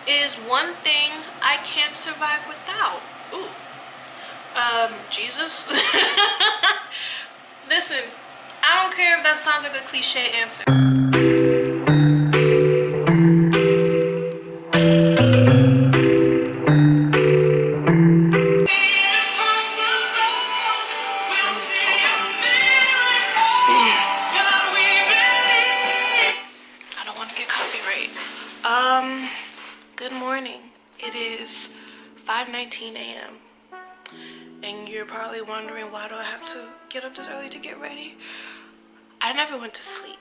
is one thing I can't survive without. Ooh. Jesus. Listen, I don't care if that sounds like a cliche answer. I don't want to get copyright. Good morning. It is 5:19 a.m. and you're probably wondering, why do I have to get up this early to get ready? I never went to sleep.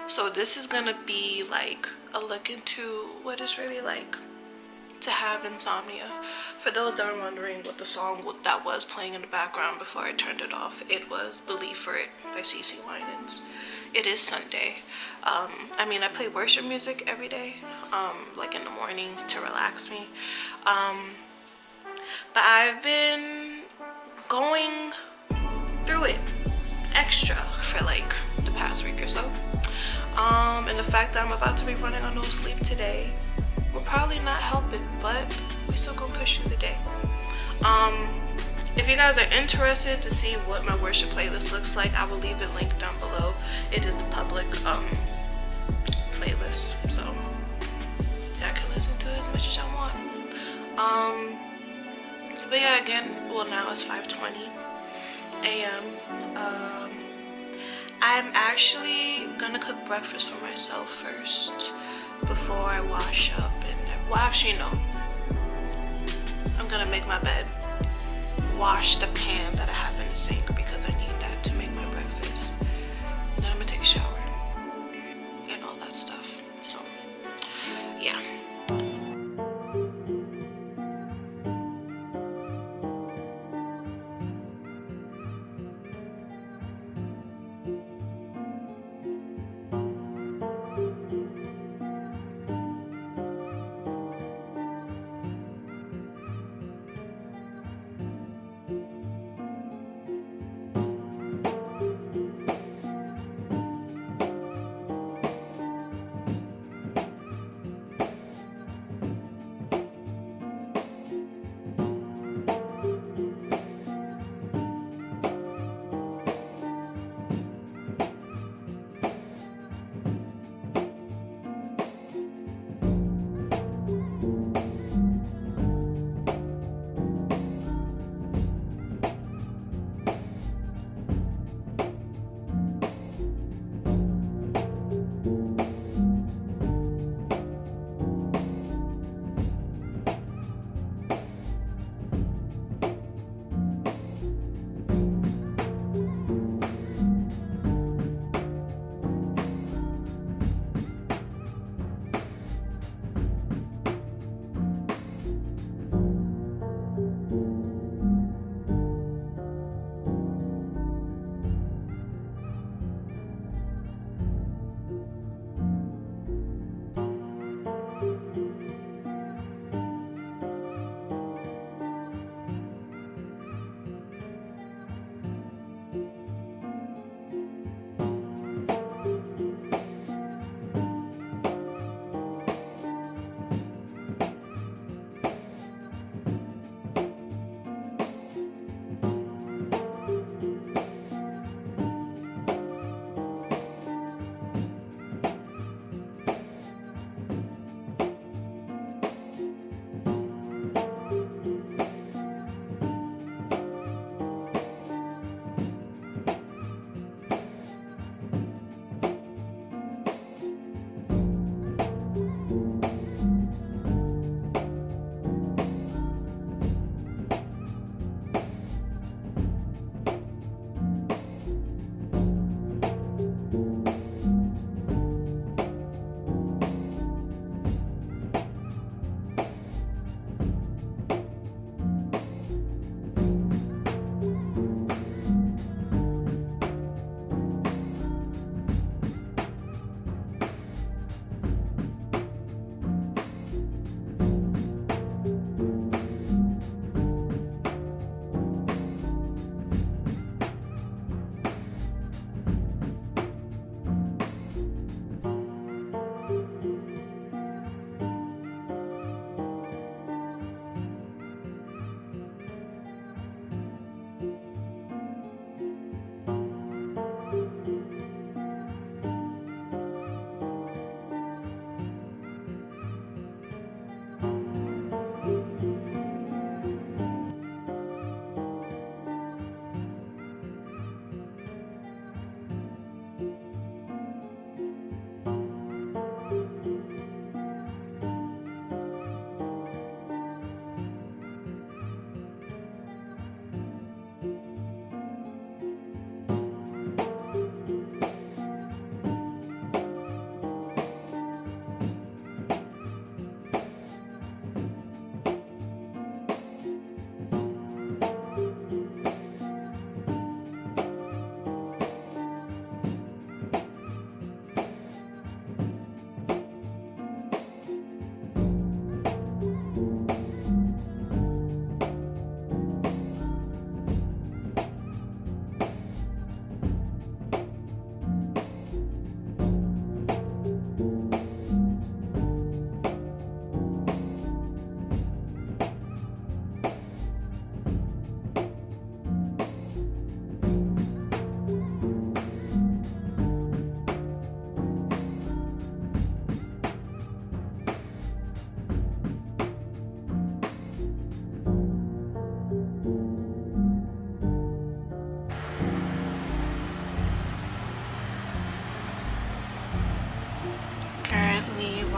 So this is gonna be like a look into what it's really like to have insomnia. For those that are wondering what the song that was playing in the background before I turned it off, it was Believe For It by CeCe Winans. It is Sunday. I play worship music every day, like in the morning to relax me. But I've been going through it extra for like the past week or so. And the fact that I'm about to be running on no sleep today will probably not help it, but we still gonna push through the day. If you guys are interested to see what my worship playlist looks like, I will leave it linked down below. It is a public playlist, so y'all can listen to it as much as y'all want. But yeah, again, well, now it's 5:20 a.m. I'm actually gonna cook breakfast for myself first before I wash up well, actually no, I'm gonna make my bed, wash the pan that I have in the sink because I need that to make my breakfast, and then I'm gonna take a shower and all that stuff. So yeah.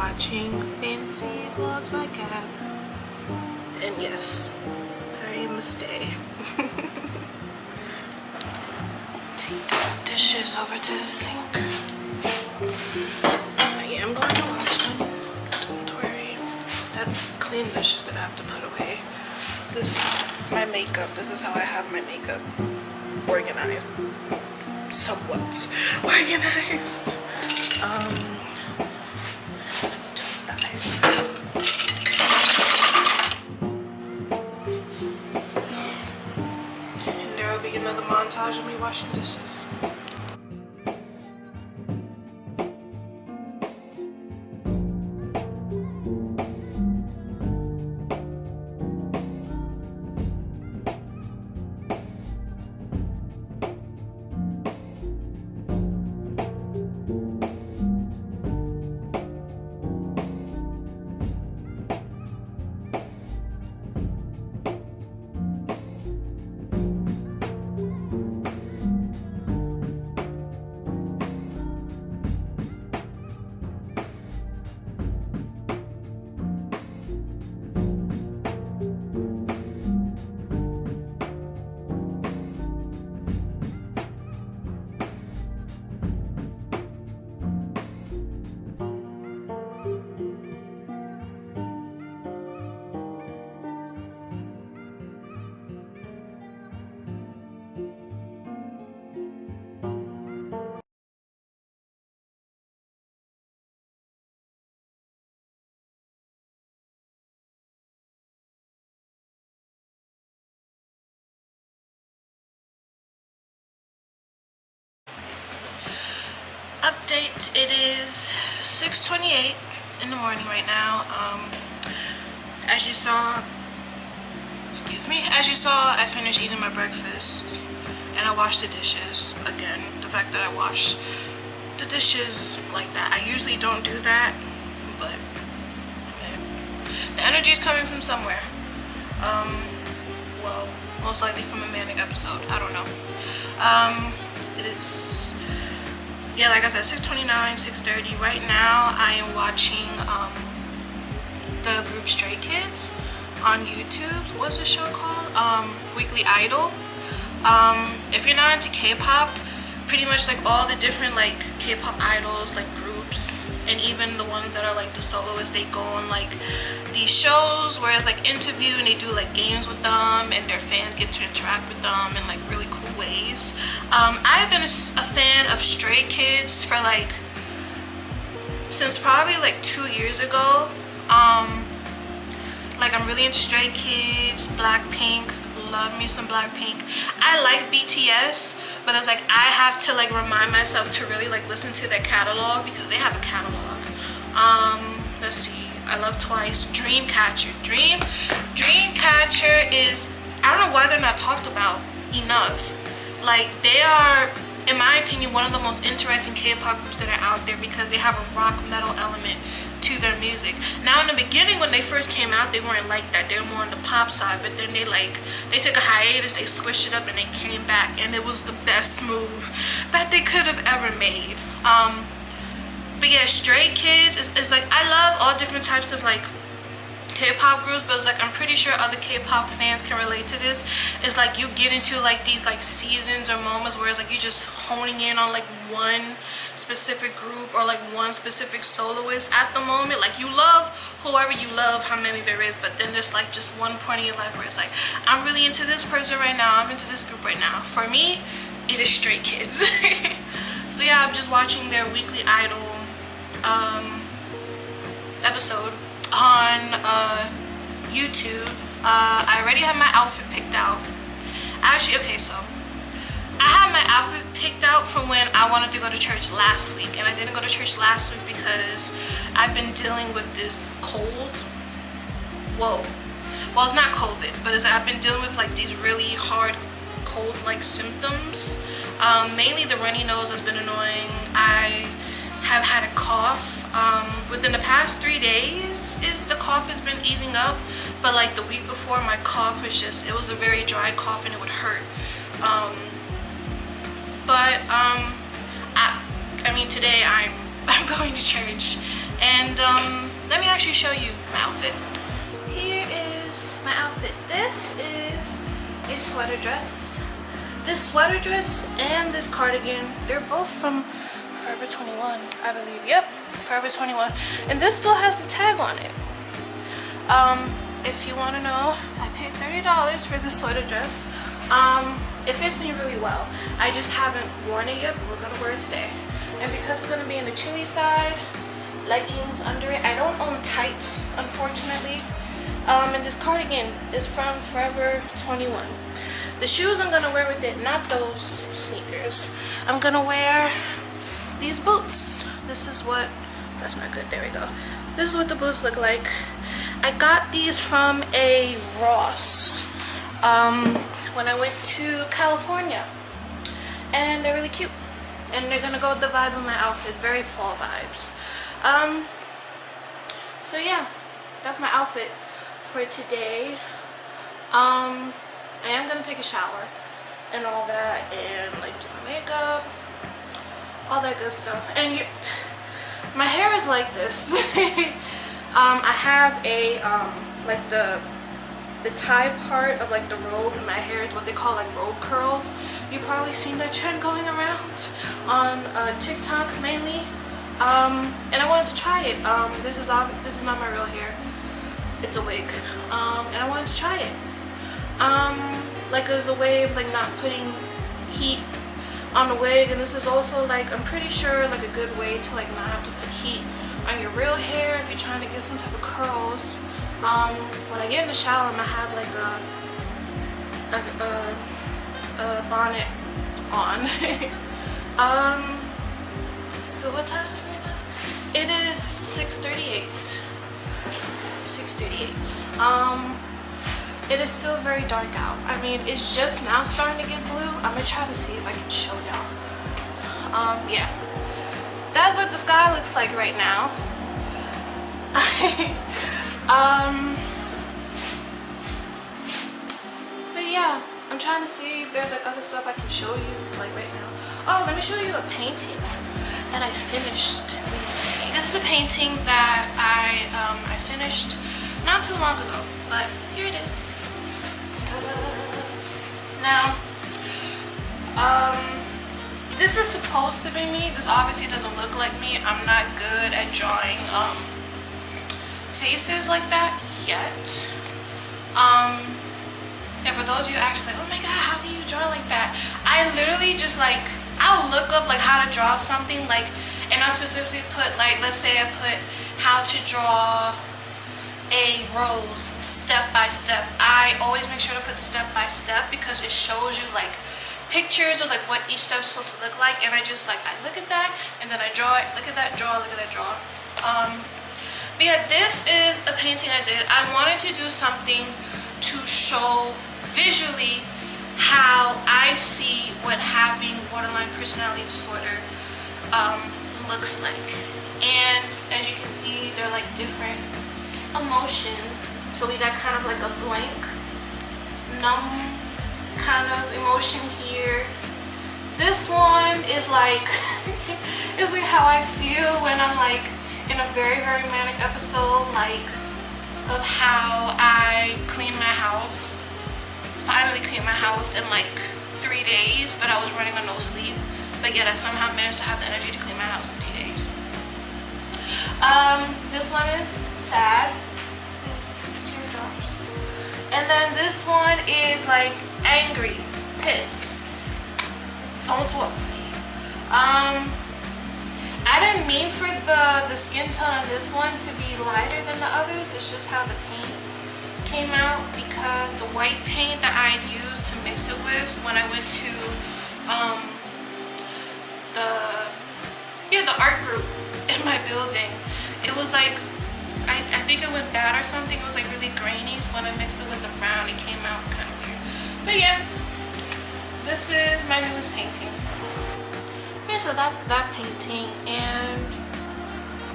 watching Fancy Vlogs by Cat. And yes, I must stay. Take these dishes over to the sink. I am going to wash them. Don't worry. That's clean dishes that I have to put away. My makeup. This is how I have my makeup organized. Somewhat organized. And there will be another montage of me washing dishes. Update, it is 6:28 in the morning right now. As you saw, I finished eating my breakfast and I washed the dishes. Again, the fact that I wash the dishes like that, I usually don't do that, but the energy is coming from somewhere. Well, most likely from a manic episode, I don't know. It is, yeah, like I said, 6:29, 6:30. Right now I am watching the group Stray Kids on YouTube. What's the show called? Weekly Idol. If you're not into K-pop, pretty much like all the different like K-pop idols, like groups, and even the ones that are like the soloists, they go on like these shows where it's like interview and they do like games with them and their fans get to interact with them in like really cool ways. I've been a fan of Stray Kids for like since probably like 2 years ago. Like I'm really into Stray Kids, Blackpink, love me some Blackpink. I like BTS, but it's like I have to like remind myself to really like listen to their catalog because they have a catalog. Let's see, I love Twice. Dreamcatcher is, I don't know why they're not talked about enough. Like they are, in my opinion, one of the most interesting K-pop groups that are out there because they have a rock metal element to their music. Now in the beginning when they first came out, they weren't like that. They were more on the pop side, but then they took a hiatus, they switched it up and they came back and it was the best move that they could have ever made. But yeah, Stray Kids is like, I love all different types of like K-pop groups, but it's like I'm pretty sure other K-pop fans can relate to this. It's like you get into like these like seasons or moments where it's like you're just honing in on like one specific group or like one specific soloist at the moment. Like you love whoever you love, how many there is, but then there's like just one point in your life where it's like I'm really into this person right now, I'm into this group right now. For me, it is Stray Kids. So yeah, I'm just watching their Weekly Idol episode on YouTube. I already have my outfit picked out. Actually, okay, so I have my outfit picked out from when I wanted to go to church last week, and I didn't go to church last week because I've been dealing with this cold. Well, it's not COVID, but I've been dealing with like these really hard cold-like symptoms. Mainly the runny nose has been annoying. I have had a cough. Within the past 3 days the cough has been easing up, but like the week before my cough was just, it was a very dry cough and it would hurt. I mean today I'm going to church And let me actually show you my outfit. Here is my outfit. This is a sweater dress. This sweater dress and this cardigan, they're both from Forever 21, I believe. Yep, Forever 21. And this still has the tag on it. If you want to know, I paid $30 for this sweater dress. It fits me really well. I just haven't worn it yet, but we're gonna wear it today. And because it's gonna be in the chilly side, leggings under it. I don't own tights, unfortunately. And this cardigan is from Forever 21. The shoes I'm gonna wear with it, not those sneakers. I'm gonna wear these boots. This is what, that's not good, there we go. This is what the boots look like. I got these from a Ross when I went to California. And they're really cute. And they're gonna go with the vibe of my outfit, very fall vibes. So yeah, that's my outfit for today. I am gonna take a shower and all that, and like do my makeup, all that good stuff. And my hair is like this. I have a like the tie part of like the robe in my hair is what they call like robe curls. You've probably seen that trend going around on TikTok mainly. And I wanted to try it. This is not my real hair. It's a wig. And I wanted to try it. Like as a way of like not putting heat on the wig, and this is also like, I'm pretty sure like a good way to like not have to put heat on your real hair if you're trying to get some type of curls. When I get in the shower, I'm gonna have like a bonnet on. But what time is it right now? It is 6:38. 6:38. It is still very dark out. I mean, it's just now starting to get blue. I'm gonna try to see if I can show y'all. Yeah. That's what the sky looks like right now. But yeah, I'm trying to see if there's like other stuff I can show you like right now. Oh, let me show you a painting that I finished recently. This is a painting that I finished not too long ago, but here it is. Now, this is supposed to be me. This obviously doesn't look like me. I'm not good at drawing faces like that yet. And for those of you actually like, oh my god, how do you draw like that? I literally just like, I'll look up like how to draw something, like, and I specifically put like, let's say I put how to draw a rose step by step. I always make sure to put step by step because it shows you like pictures of like what each step is supposed to look like, and I just like, I look at that and then I draw it, look at that, draw, look at that, draw. But yeah, this is a painting I did. I wanted to do something to show visually how I see what having borderline personality disorder looks like. And as you can see, they're like different emotions. So we got kind of like a blank, numb kind of emotion here. This one is like is like how I feel when I'm like in a very, very manic episode, like of how I clean my house. Finally cleaned my house in like 3 days, but I was running on no sleep. But yet I somehow managed to have the energy to clean my house in 3 days. This one is sad. There's teardrops. And then this one is like angry, pissed. Someone spoke to me. I didn't mean for the skin tone on this one to be lighter than the others. It's just how the paint came out, because the white paint that I had used to mix it with when I went to the art group in my building, it was like, I think it went bad or something. It was like really grainy, so when I mixed it with the brown, it came out kind of weird. But yeah, this is my newest painting. Okay, so that's that painting, and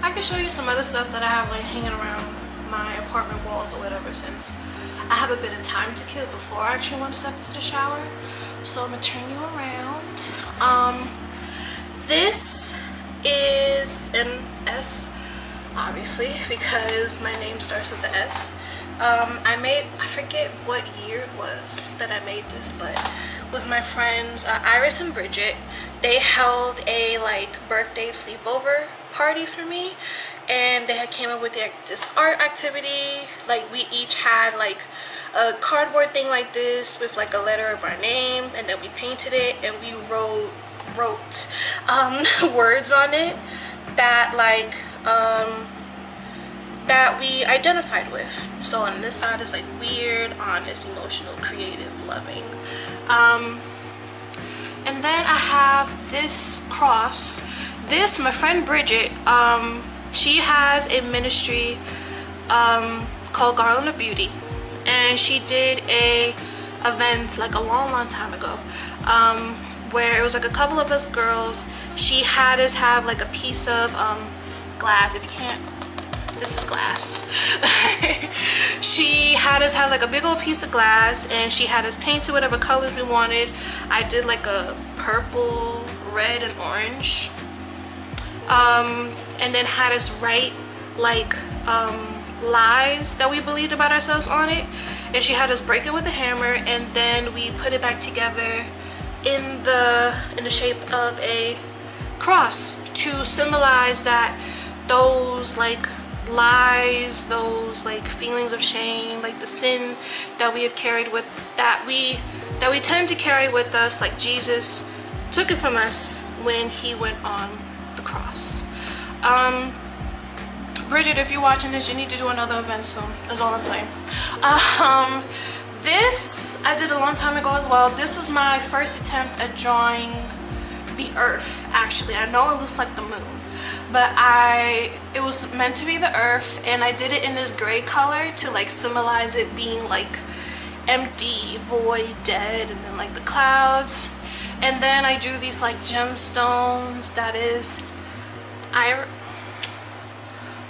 I can show you some other stuff that I have like hanging around my apartment walls or whatever, since I have a bit of time to kill before I actually want to step into the shower. So I'm gonna turn you around. This is an obviously, because my name starts with the S. I forget what year it was that I made this, but with my friends Iris and Bridget, they held a like birthday sleepover party for me, and they had came up with this art activity. Like we each had like a cardboard thing like this with like a letter of our name, and then we painted it and we wrote words on it that like that we identified with. So on this side is like weird, honest, emotional, creative, loving. And then I have this cross. This, my friend Bridget, she has a ministry called Garland of Beauty, and she did a event like a long time ago, where it was like a couple of us girls. She had us have like a piece of glass. If you can't, this is glass. She had us have like a big old piece of glass, and she had us paint to whatever colors we wanted. I did like a purple, red, and orange, and then had us write like lies that we believed about ourselves on it, and she had us break it with a hammer, and then we put it back together in the shape of a cross to symbolize that those like lies, those like feelings of shame, like the sin that we have carried with, that we tend to carry with us, like Jesus took it from us when he went on the cross. Bridget, if you're watching this, you need to do another event soon. That's all I'm saying. This I did a long time ago as well. This was my first attempt at drawing the earth. Actually, I know it looks like the moon, but it was meant to be the earth, and I did it in this gray color to like symbolize it being like empty, void, dead, and then like the clouds. And then I drew these like gemstones. That is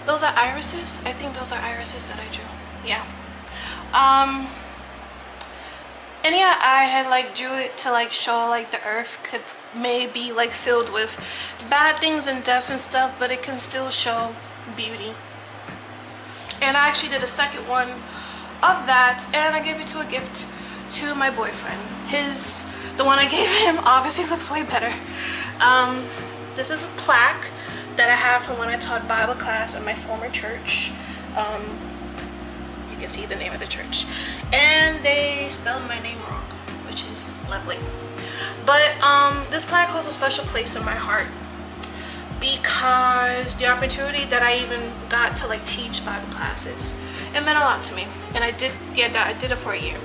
those are irises. I think those are irises that I drew. Yeah. And yeah, I had like drew it to like show like the earth could maybe like filled with bad things and death and stuff, but it can still show beauty. And I actually did a second one of that, and I gave it to a gift to my boyfriend. The one I gave him obviously looks way better. This is a plaque that I have from when I taught Bible class at my former church. You can see the name of the church, and they spelled my name wrong, which is lovely. But this plaque holds a special place in my heart because the opportunity that I even got to like teach Bible classes, it meant a lot to me, and I did it for a year.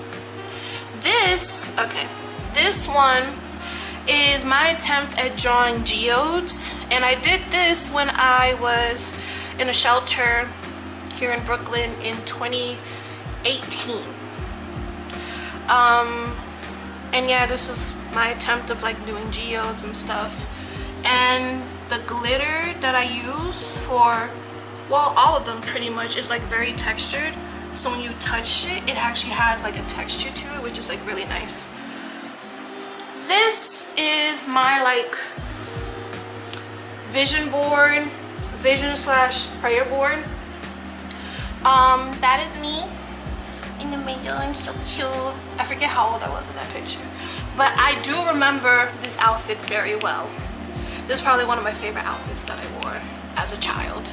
This one is my attempt at drawing geodes, and I did this when I was in a shelter here in Brooklyn in 2018. And yeah, this was my attempt of like doing geodes and stuff. And the glitter that I use for, well, all of them pretty much is like very textured, so when you touch it, it actually has like a texture to it, which is like really nice. This is my like vision / prayer board. That is me in the middle and so cute. I forget how old I was in that picture, but I do remember this outfit very well. This is probably one of my favorite outfits that I wore as a child.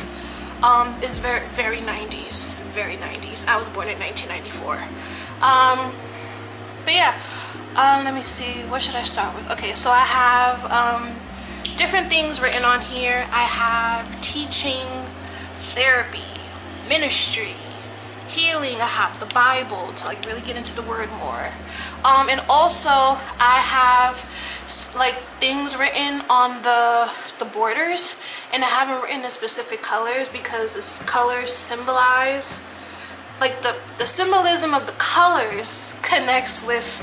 It's very, very 90s, very 90s. I was born in 1994. But yeah, let me see, what should I start with? Okay, so I have different things written on here. I have teaching, therapy, ministry, healing. I have the Bible to like really get into the word more. And also I have like things written on the borders, and I haven't written in specific colors because the colors symbolize, like the symbolism of the colors connects with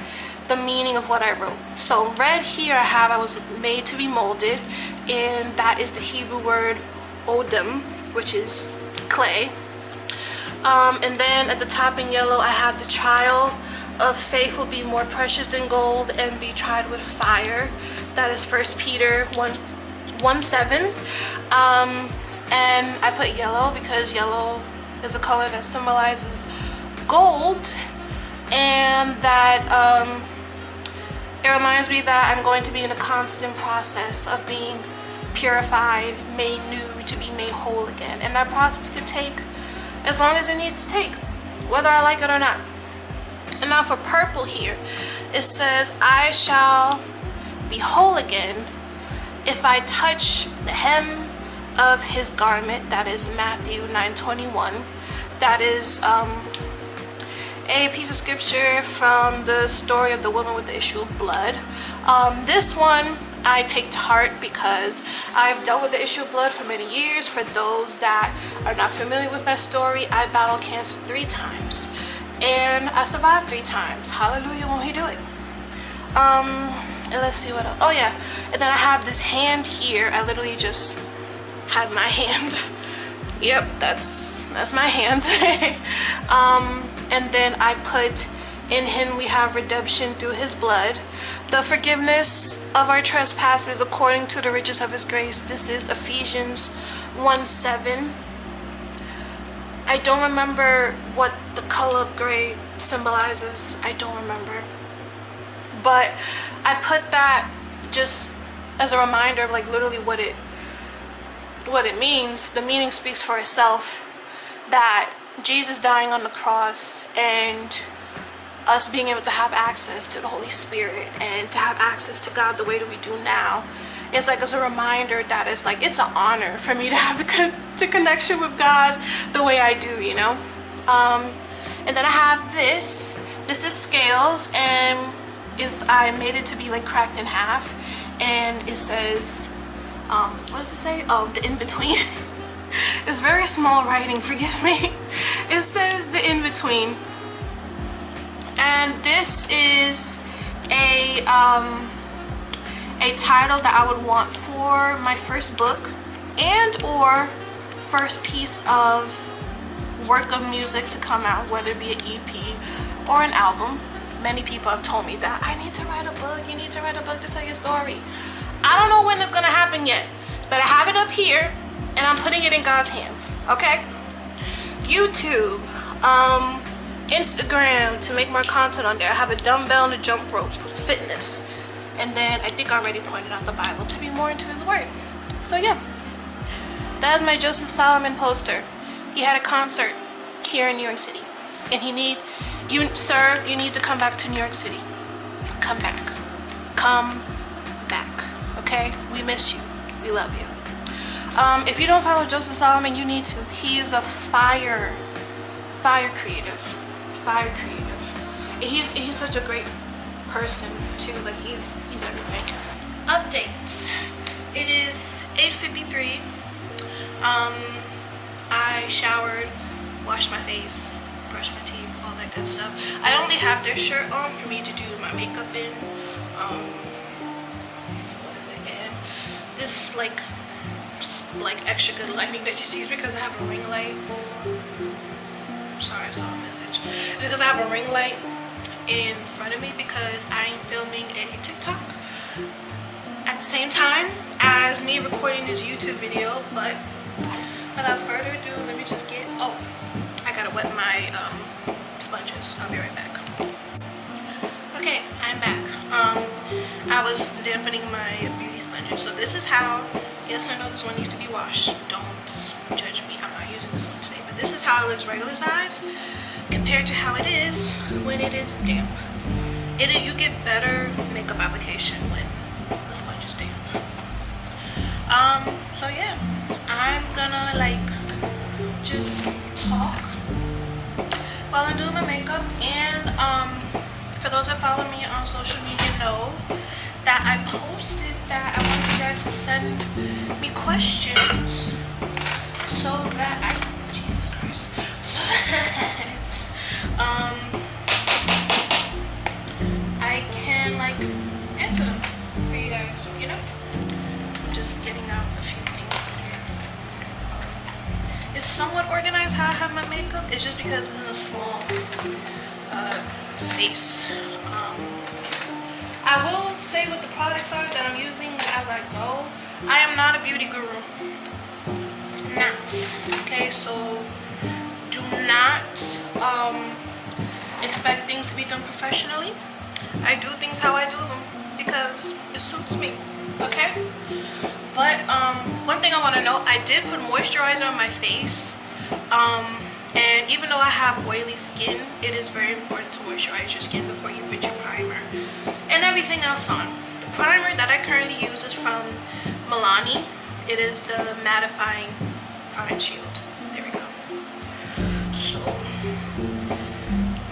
the meaning of what I wrote. So red here I was made to be molded, and that is the Hebrew word odem, which is clay. And then at the top in yellow I have the trial of faith will be more precious than gold and be tried with fire. That is 1 Peter 1:7. And I put yellow because yellow is a color that symbolizes gold, and that it reminds me that I'm going to be in a constant process of being purified, made new, to be made whole again. And that process could take as long as it needs to take, whether I like it or not. And now for purple here, it says, I shall be whole again if I touch the hem of his garment. That is Matthew 9:21. That is a piece of scripture from the story of the woman with the issue of blood. This one I take to heart because I've dealt with the issue of blood for many years. For those that are not familiar with my story, I battled cancer 3 times and I survived 3 times. Hallelujah, won't he do it? And let's see what else. Oh yeah, and then I have this hand here. I literally just have my hand. Yep, that's my hand. And then I put, in him we have redemption through his blood, the forgiveness of our trespasses according to the riches of his grace. This is Ephesians 1:7. I don't remember what the color of gray symbolizes. I don't remember. But I put that just as a reminder of like literally what it means. The meaning speaks for itself, that Jesus dying on the cross and us being able to have access to the Holy Spirit and to have access to God the way that we do now. It's like as a reminder that it's like it's an honor for me to have the connection with God the way I do, you know. And then I have this. This is scales, and I made it to be like cracked in half, and it says, what does it say? Oh, the in between. It's very small writing, forgive me. It says the in between. And this is a title that I would want for my first book and or first piece of work of music to come out, whether it be an EP or an album. Many people have told me that I need to write a book, you need to write a book to tell your story. I don't know when it's gonna happen yet, but I have it up here and I'm putting it in God's hands, okay? YouTube, Instagram to make more content on there. I have a dumbbell and a jump rope, fitness. And then I think I already pointed out the Bible to be more into his word. So yeah, that is my Joseph Solomon poster. He had a concert here in New York City. And you need to come back to New York City. Come back. Come back, okay? We miss you. We love you. If you don't follow Joseph Solomon, you need to. He is a fire creative. And he's such a great person too. Like he's everything. Updates. It is 8:53. I showered, washed my face, brushed my teeth, all that good stuff. I only have this shirt on for me to do my makeup in. What is it? And this like extra good lighting that you see is because I have a ring light. Sorry, I saw a message. It's because I have a ring light in front of me because I'm filming a TikTok at the same time as me recording this YouTube video. But without further ado, let me just get, oh, I gotta wet my sponges. I'll be right back. Okay, I'm back. I was dampening my beauty sponges. So this is how, yes, I know this one needs to be washed. Don't judge me, I'm not using this one today. But this is how it looks regular size compared to how it is when it is damp. You get better makeup application when the sponge is damp. So yeah, I'm gonna like just talk while I'm doing my makeup. And for those that follow me on social media know that I posted that I want you guys to send me questions so that Jesus Christ, so that I can like answer them for you guys, you know? I'm just getting out a few things here. It's somewhat organized how I have my makeup. It's just because it's in a small space. I will say what the products are that I'm using as I go. I am not a beauty guru. knots. Okay, so do not expect things to be done professionally. I do things how I do them because it suits me. Okay, but one thing I want to note, I did put moisturizer on my face. And even though I have oily skin, it is very important to moisturize your skin before you put your primer and everything else on. The primer that I currently use is from Milani. It is the mattifying prime shield. There we go. So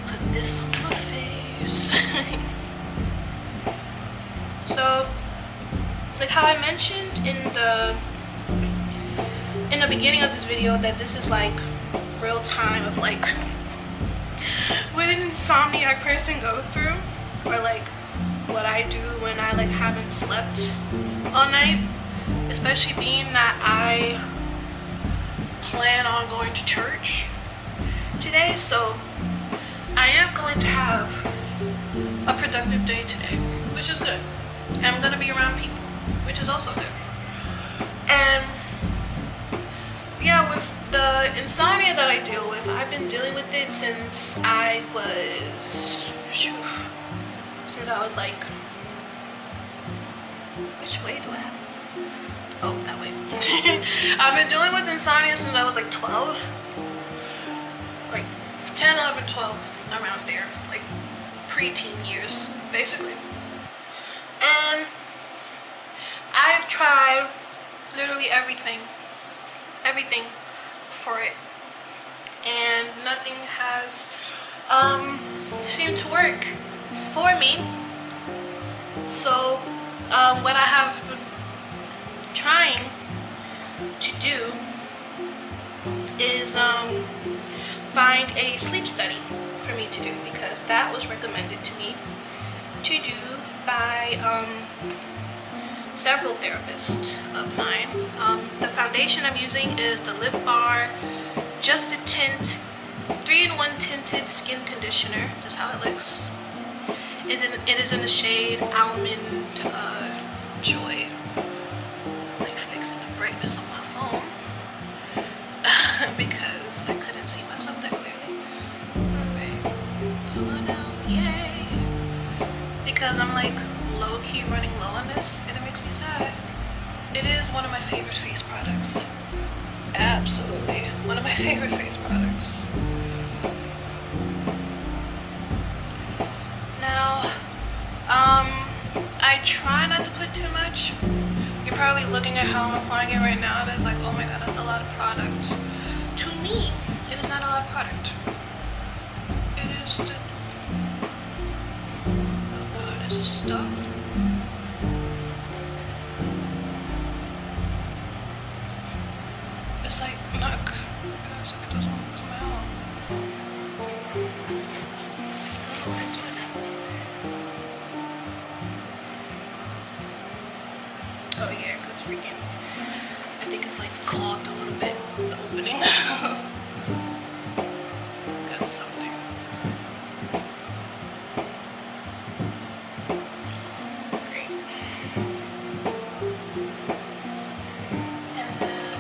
put this on my face. So like how I mentioned in the beginning of this video, that this is like real time of like what an insomniac person goes through, or like what I do when I like haven't slept all night, especially being that I plan on going to church today. So I am going to have a productive day today, which is good, and I'm gonna be around people, which is also good. And yeah, with the insomnia that I deal with, I've been dealing with it since I was like, which way do I have? Oh, that way. I've been dealing with insomnia since I was like 12, like 10, 11, 12, around there, like pre-teen years, basically. And I've tried literally everything for it, and nothing has seemed to work for me. So what I have been trying to do is find a sleep study for me to do, because that was recommended to me to do by several therapists of mine. The foundation I'm using is the Lip Bar Just a Tint 3-in-1 tinted skin conditioner. That's how it looks. It is in the shade Almond Joy. I'm like fixing the brightness on my phone because I couldn't see myself that clearly. Alright, come on now, yay! Because I'm like low-key running low on this, and it makes me sad. It is one of my favorite face products. Absolutely one of my favorite face products. Now, I try not to put too much. You're probably looking at how I'm applying it right now, and it's like, oh my god, that's a lot of product. To me, it is not a lot of product. It is the... oh god, is it stuck? It's like, look, it looks like it doesn't want to come out. I don't know why it's doing that. Oh yeah, because freaking, I think it's like clogged a little bit, the opening. Got something. Great. And then,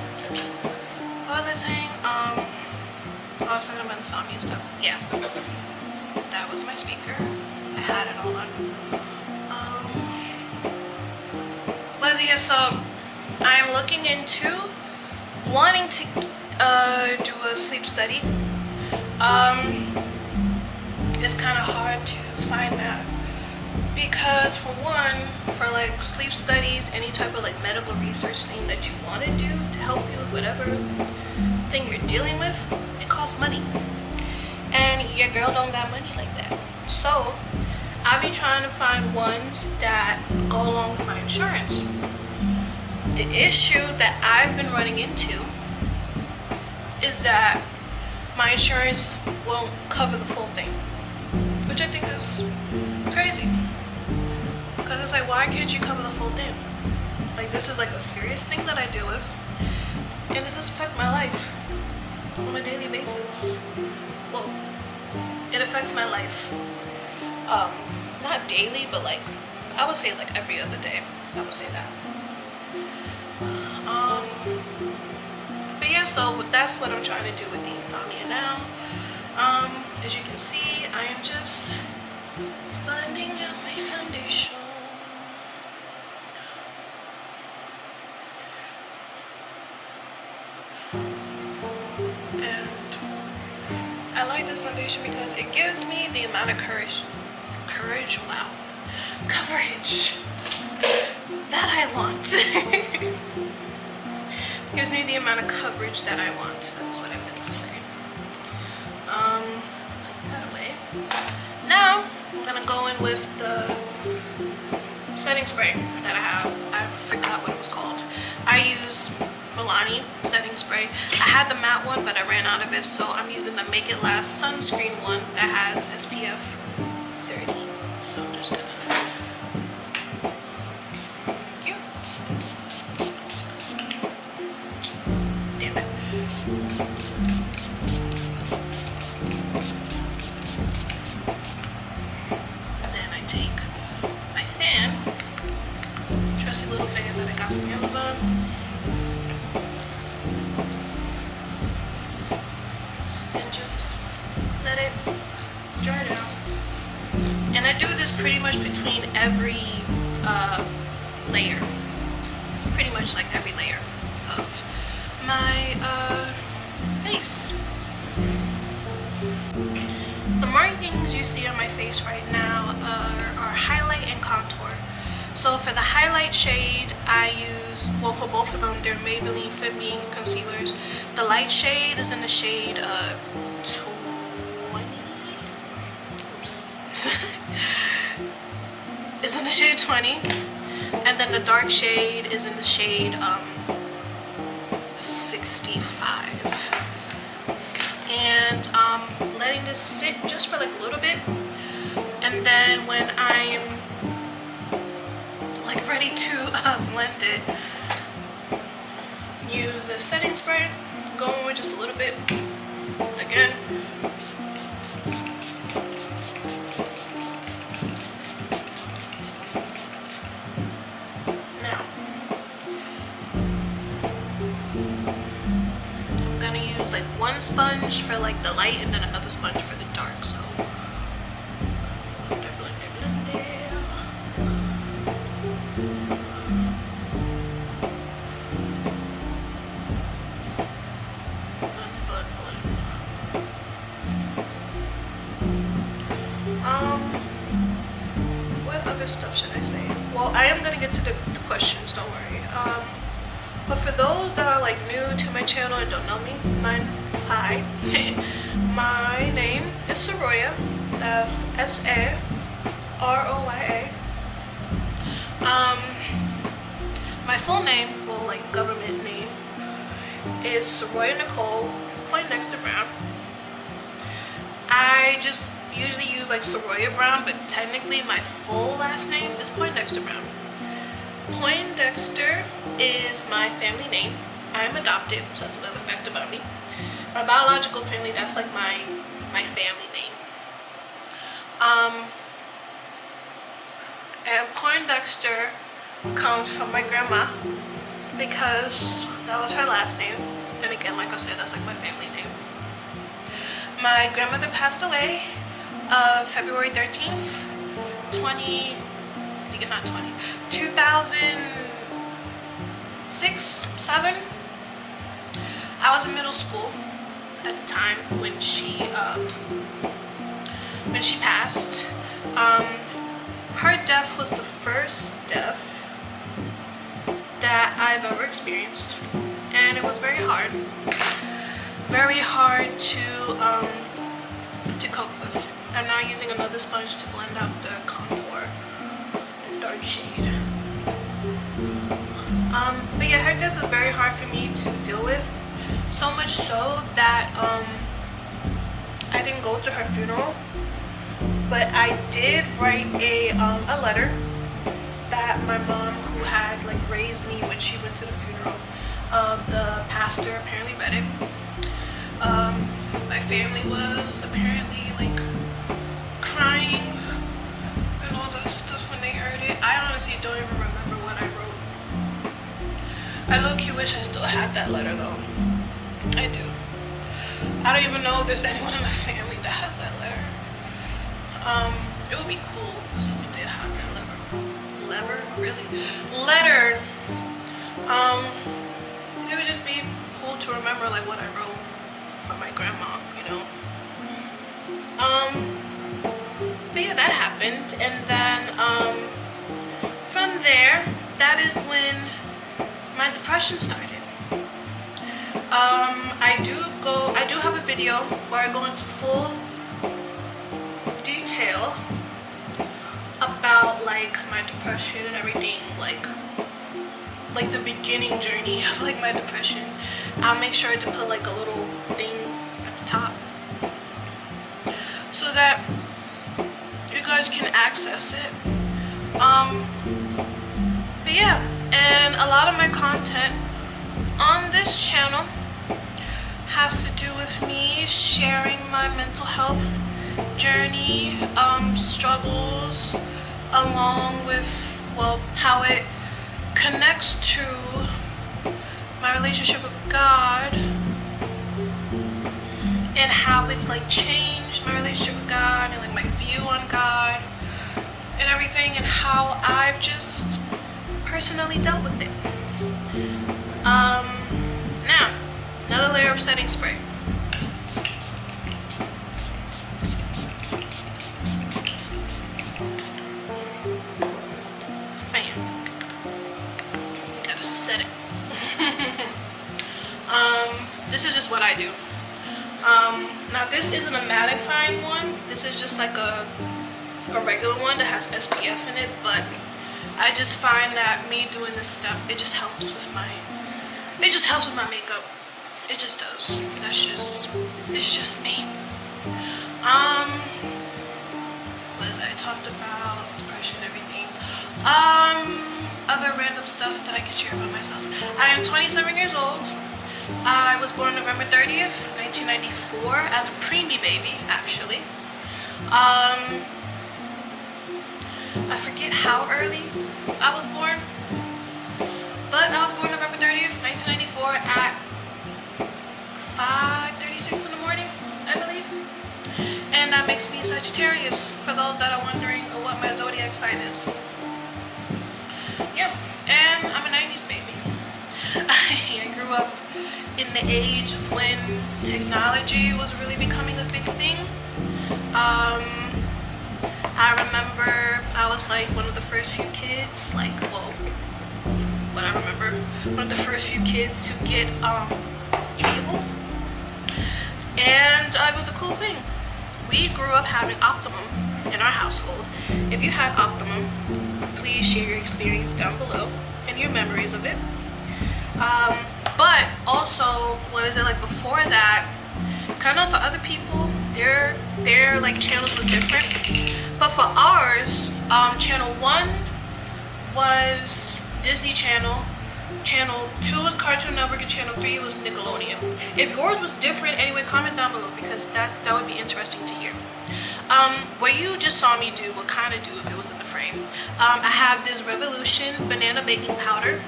what was I saying? I was talking about insomnia stuff. Yeah. So that was my speaker. I had it all on. Yeah, so I'm looking into wanting to do a sleep study. It's kind of hard to find that, because for one, for like sleep studies, any type of like medical research thing that you want to do to help you with whatever thing you're dealing with, it costs money, and your girl don't got money like that. So I'll be trying to find ones that go along with my insurance. The issue that I've been running into is that my insurance won't cover the full thing, which I think is crazy. Because it's like, why can't you cover the full thing? Like, this is like a serious thing that I deal with, and it does affect my life on a daily basis. Well, it affects my life. Not daily, but like, I would say like every other day. I would say that. But yeah, so that's what I'm trying to do with the Insomnia now. As you can see, I am just blending out my foundation. And I like this foundation because it gives me the amount of coverage that I want. Gives me the amount of coverage that I want. That's what I meant to say. Put that away. Now I'm gonna go in with the setting spray that I have. I forgot what it was called. I use Milani setting spray. I had the matte one, but I ran out of it, so I'm using the Make It Last sunscreen one that has SPF 30. So I'm just gonna. Damn it. And then I take my fan, trusty little fan that I got from Amazon. And just let it dry down. And I do this pretty much between every layer. Pretty much like every layer of my face. The markings you see on my face right now are highlight and contour. So for the highlight shade, I use, well, for both of them, they're Maybelline Fit Me concealers. The light shade is in the shade 20. Oops. Is in the shade 20. And then the dark shade is in the shade 65. And letting this sit just for like a little bit. And then when I'm like ready to blend it, use the setting spray, go in with just a little bit again. Now I'm gonna use like one sponge for like the light and then another sponge for the dark. So what other stuff should I say? Well, I am gonna get to the questions, don't worry. But for those that are like new to my channel and don't know me, hi. My name is Saroya. That's S-A-R-O-Y-A. My full name, well, like government name, is Saroya Nicole Poindexter Brown. I just usually use like Saroya Brown, but technically my full last name is Poindexter Brown. Poindexter is my family name. I'm adopted, so that's another fact about me. My biological family, that's like my family name. And Poindexter comes from my grandma because that was her last name. And again, like I said, that's like my family name. My grandmother passed away February 13th, 2006, 7. I was in middle school at the time when she passed. Her death was the first death that I've ever experienced, and it was very hard to cope with. I'm now using another sponge to blend out the contour and dark shade. But yeah, her death was very hard for me to deal with, so much so that I didn't go to her funeral, but I did write a letter that my mom, who had like raised me when she went to the funeral, the pastor apparently read it. My family was apparently like crying and all that stuff when they heard it. I honestly don't even remember what I wrote. I low-key wish I still had that letter though. I do. I don't even know if there's anyone in the family that has that letter. It would be cool if someone did have that letter. Really? Letter. It would just be cool to remember like what I wrote for my grandma, you know. But yeah, that happened, and then from there, that is when my depression started. I do have a video where I go into full detail about like my depression and everything, like the beginning journey of like my depression. I'll make sure to put like a little thing at the top so that you guys can access it. But yeah, and a lot of my content on this channel has to do with me sharing my mental health journey, struggles, along with, well, how it connects to my relationship with God and how it's like changed my relationship with God and like my view on God and everything, and how I've just personally dealt with it. Now, another layer of setting spray. Gotta set it. This is just what I do. Now this isn't a mattifying one. This is just like a regular one that has SPF in it, but I just find that me doing this step, it just helps with my makeup. It just does. It's just me. What is I talked about depression, everything. Other random stuff that I can share about myself. I am 27 years old. I was born November 30th, 1994 as a preemie baby, actually. I forget how early I was born, but I was born November 30th, 1994 at 5:36 in the morning, I believe. And that makes me Sagittarius, for those that are wondering what my zodiac sign is. Yep, and I'm a 90s baby. I grew up in the age of when technology was really becoming a big thing. I remember I was like one of the first few kids, one of the first few kids to get cable, and it was a cool thing. We grew up having Optimum in our household. If you had Optimum, please share your experience down below and your memories of it. But also, before that, kind of for other people, their like channels were different. But for ours, channel 1 was Disney Channel, channel 2 was Cartoon Network, and channel 3 was Nickelodeon. If yours was different, anyway, comment down below, because that would be interesting to hear. What you just saw me do, what kind of do if it was in the frame. I have this Revolution banana baking powder,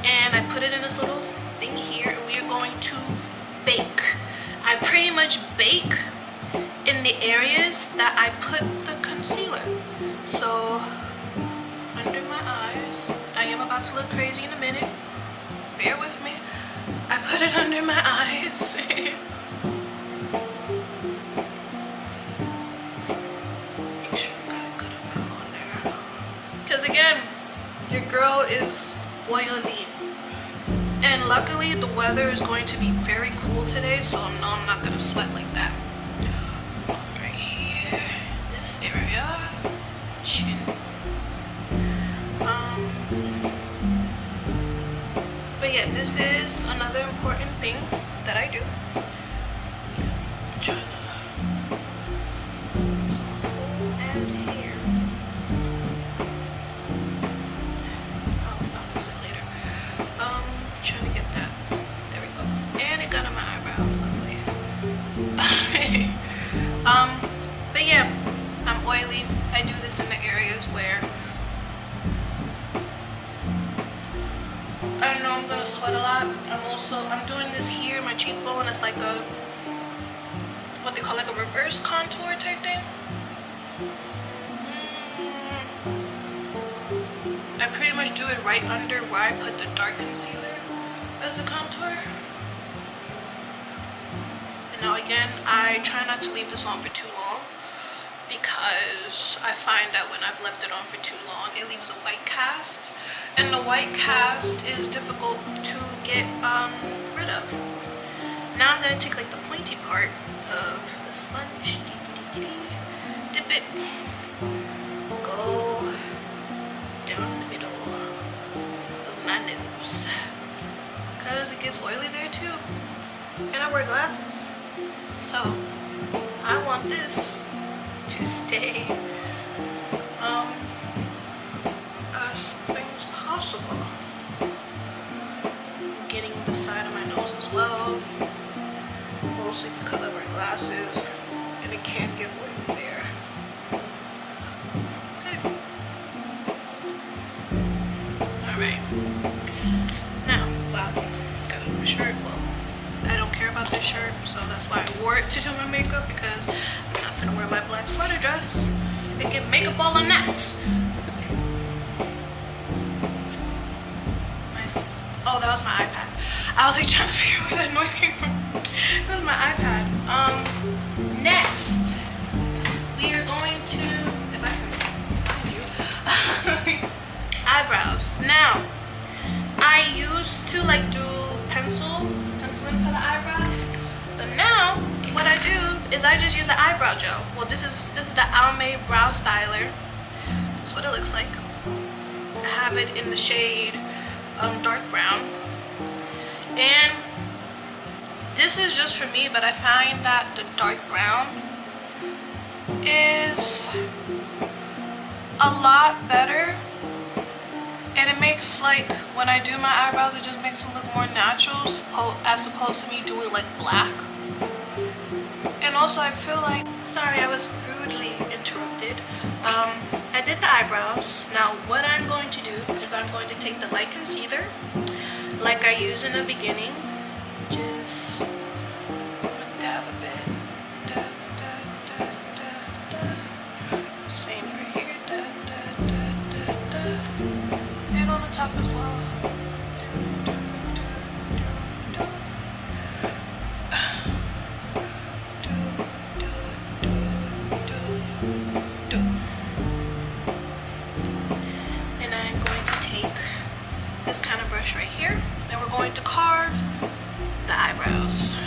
and I put it in this little thing here, and we are going to bake. I pretty much bake in the areas that I put the concealer. So under my eyes, I am about to look crazy in a minute, bear with me. I put it under my eyes. Make sure I got a good amount on there, because again, your girl is oily. And luckily the weather is going to be very cool today, so I'm not gonna sweat like that. Right here, this area, chin. But yeah, this is another important thing that I do. I'm trying to, there's a whole ass hair. I'll fix it later. Trying to get that. There we go. And it got on my eyebrow. Lovely. But yeah, I'm oily. I do this in the areas where I know I'm gonna sweat a lot. I'm doing this here, my cheekbone is like a, what they call like a reverse contour type thing. I pretty much do it right under where I put the dark concealer as a contour. And now again, I try not to leave this on for too long, because I find that when I've left it on for too long, it leaves a white cast, and the white cast is difficult to get rid of. Now I'm gonna take like the pointy part of the sponge, dip it, go down the middle of my nose, because it gets oily there too, and I wear glasses, so I want this to stay as thin as possible. Getting the side of my nose as well, mostly because I wear glasses and it can't get wet there. Okay. Alright. Now, wow, got on my shirt. Well, I don't care about this shirt, so that's why I wore it to do my makeup, because I'm not gonna wear my black sweater dress and get makeup all on that. Oh, that was my iPad. I was like trying to figure out where that noise came from. That was my iPad. Next, we are going to, if I can find you, eyebrows. Now, I used to like do penciling for the eyebrows, but now what I do is I just use the eyebrow gel. Well, this is the Almay Brow Styler. That's what it looks like. I have it in the shade dark brown, and this is just for me, but I find that the dark brown is a lot better, and it makes, like, when I do my eyebrows, it just makes them look more natural as opposed to me doing like black. And also I feel like, sorry, I was rudely interrupted. I did the eyebrows. Now what I'm going to do is I'm going to take the light concealer like I used in the beginning, just dab a bit, dab, dab, dab, dab, dab. Same right here, dab, dab, dab, dab, dab. And on the top as well. And I'm going to take this kind of brush right here, and we're going to carve the eyebrows.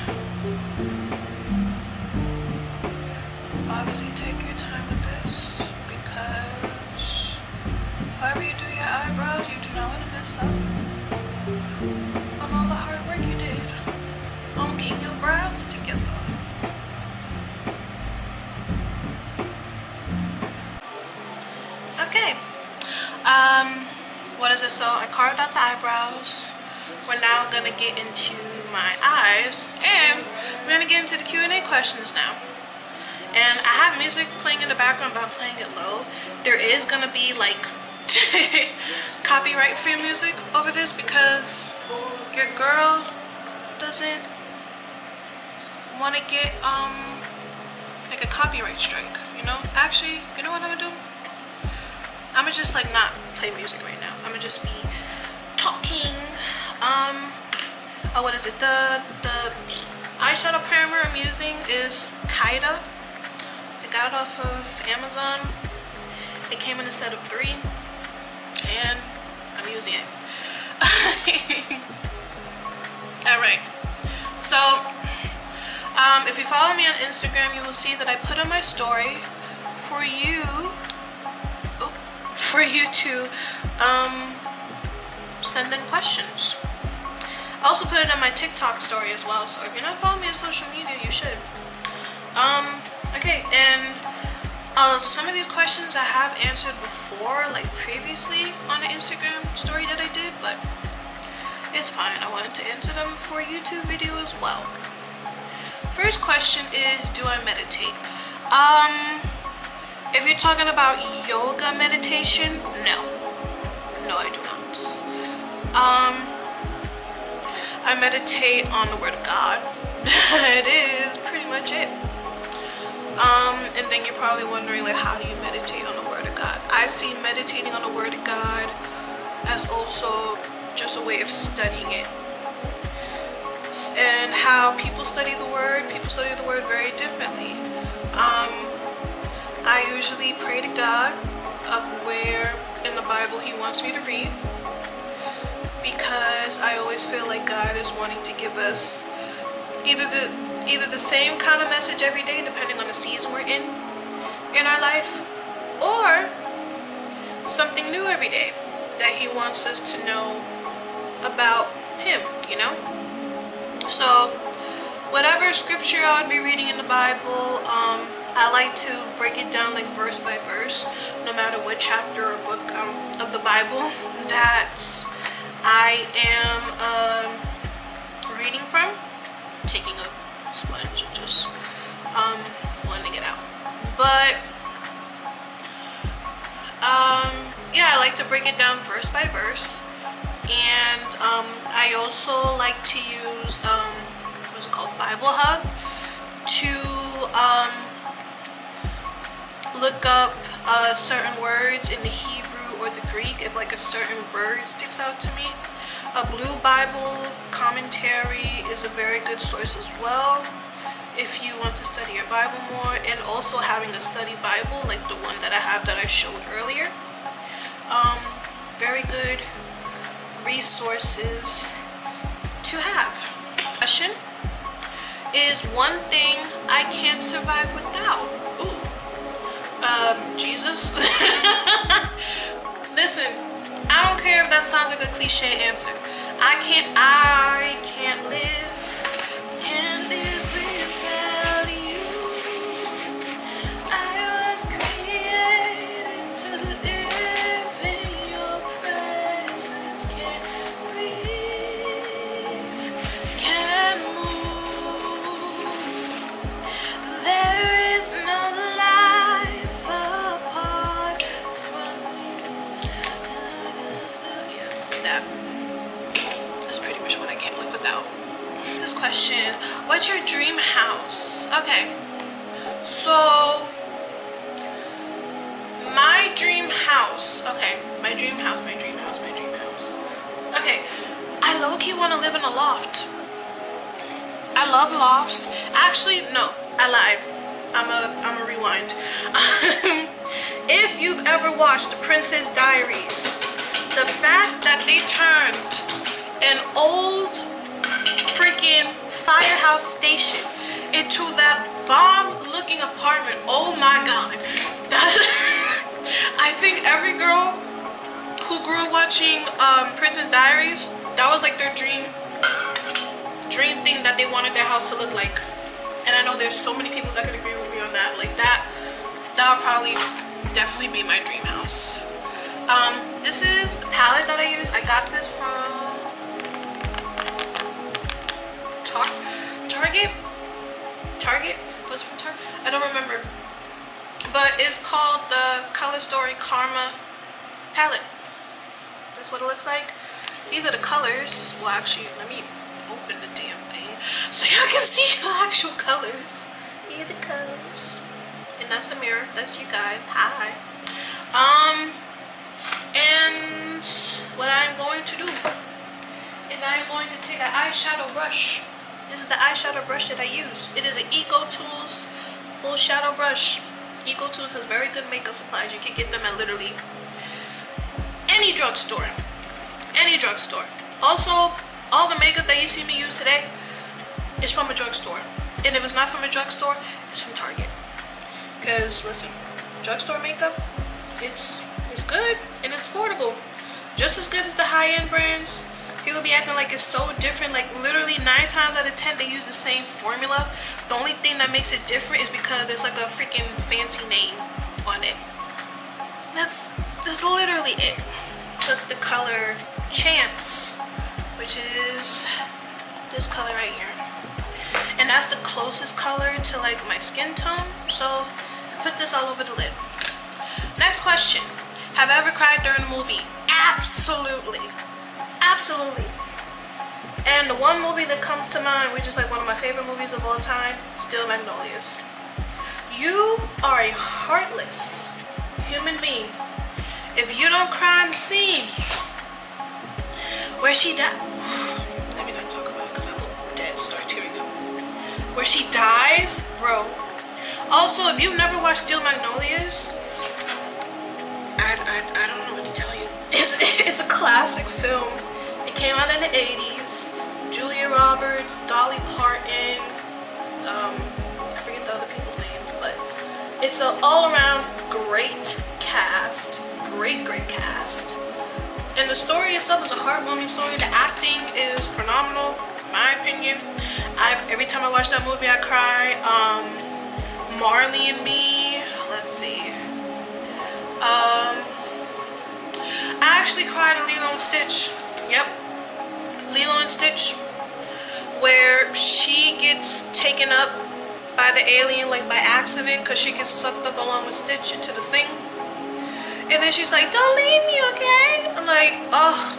Obviously take your time with this, because however you do your eyebrows, you do not want to mess up on all the hard work you did on getting your brows together. Okay, what is it? So I carved out the eyebrows. We're now gonna get into my eyes, and we're gonna get into the Q&A questions now. And I have music playing in the background, but I'm playing it low. There is gonna be like copyright free music over this, because your girl doesn't want to get like a copyright strike, you know. Actually, you know what I'm gonna do? I'm gonna just like not play music right now. I'm gonna just be talking. Oh, what is it? The eyeshadow primer I'm using is Kaida. I got it off of Amazon. It came in a set of 3, and I'm using it. Alright, so if you follow me on Instagram, you will see that I put on my story for you to send in questions. I also put it on my TikTok story as well, so if you're not following me on social media, you should. Okay, and some of these questions I have answered before, like previously on an Instagram story that I did, but it's fine. I wanted to answer them for a YouTube video as well. First question is, do I meditate? If you're talking about yoga meditation, no, I do not. I meditate on the Word of God. It is pretty much it. And then you're probably wondering, like, how do you meditate on the Word of God? I see meditating on the Word of God as also just a way of studying it. And how people study the Word very differently. I usually pray to God of where in the Bible He wants me to read, because I always feel like God is wanting to give us either the same kind of message every day, depending on the season we're in our life, or something new every day that He wants us to know about Him, you know? So whatever scripture I would be reading in the Bible, I like to break it down like verse by verse, no matter what chapter or book of the Bible that I am reading from. Taking a sponge and just blending it out. But yeah, I like to break it down verse by verse. And I also like to use what's it called, Bible Hub, to look up certain words in the Hebrew or the Greek if like a certain word sticks out to me. A Blue Bible commentary is a very good source as well if you want to study your Bible more, and also having a study Bible like the one that I have that I showed earlier. Very good resources to have. Question is one thing I can't survive without. Ooh. Jesus. Listen, I don't care if that sounds like a cliche answer. I can't live without you. I was created to live in your presence. Can't breathe, can't move. There is no life apart from you. Yeah, that's pretty much what I can't live without. This question, what's your dream house? Okay, so my dream house. Okay, I low-key want to live in a loft. I love lofts. Actually, no, I lied. I'm a rewind. If you've ever watched The Princess Diaries, the fact that they turned an old freaking firehouse station into that bomb-looking apartment, oh my god. That I think every girl who grew up watching Princess Diaries, that was like their dream thing that they wanted their house to look like. And I know there's so many people that could agree with me on that. Like that would probably definitely be my dream house. This is the palette that I use. I got this from Target? Was it from Target? I don't remember. But it's called the Color Story Karma palette. That's what it looks like. These are the colors. Well, actually, let me open the damn thing so y'all can see the actual colors. Here are the colors. And that's the mirror. That's you guys. Hi. And what I'm going to do is I'm going to take an eyeshadow brush. This is the eyeshadow brush that I use. It is an Eco Tools full shadow brush. Eco Tools has very good makeup supplies. You can get them at literally any drugstore. Any drugstore. Also, all the makeup that you see me use today is from a drugstore. And if it's not from a drugstore, it's from Target. Because listen, drugstore makeup, it's good and it's affordable. Just as good as the high-end brands. People be acting like it's so different. Like literally 9 times out of 10 they use the same formula. The only thing that makes it different is because there's like a freaking fancy name on it. That's literally it. Took the color Chance, which is this color right here, and that's the closest color to like my skin tone, so I put this all over the lid. Next question, have I ever cried during a movie? Absolutely. And the one movie that comes to mind, which is like one of my favorite movies of all time, Steel Magnolias. You are a heartless human being if you don't cry in the scene where she died. Let me not talk about it because I will dead start tearing up. Where she dies, bro. Also, if you've never watched Steel Magnolias, I don't know what to tell you. It's a classic film. It came out in the 80s. Julia Roberts, Dolly Parton, I forget the other people's names, but it's an all-around great cast. Great cast. And the story itself is a heartwarming story. The acting is phenomenal, in my opinion. Every time I watch that movie, I cry. Marley and Me. Let's see. I actually cried in Lilo and Stitch. Yep. Lilo and Stitch, where she gets taken up by the alien like by accident because she gets sucked up along with Stitch into the thing. And then she's like, don't leave me, okay? I'm like, ugh.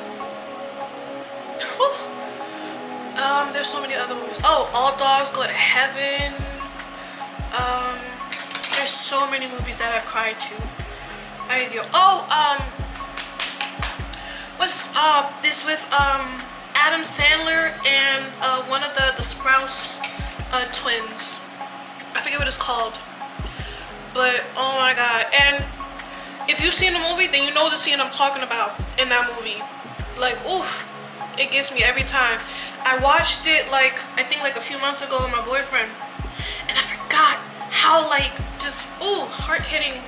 There's so many other movies. Oh, All Dogs Go to Heaven. There's so many movies that I've cried to. What's this with Adam Sandler and one of the Sprouse twins. I forget what it's called. But oh my god. And if you've seen the movie, then you know the scene I'm talking about in that movie. Like, oof, it gets me every time. I watched it like, I think like a few months ago with my boyfriend, and I forgot how like just, ooh, hard-hitting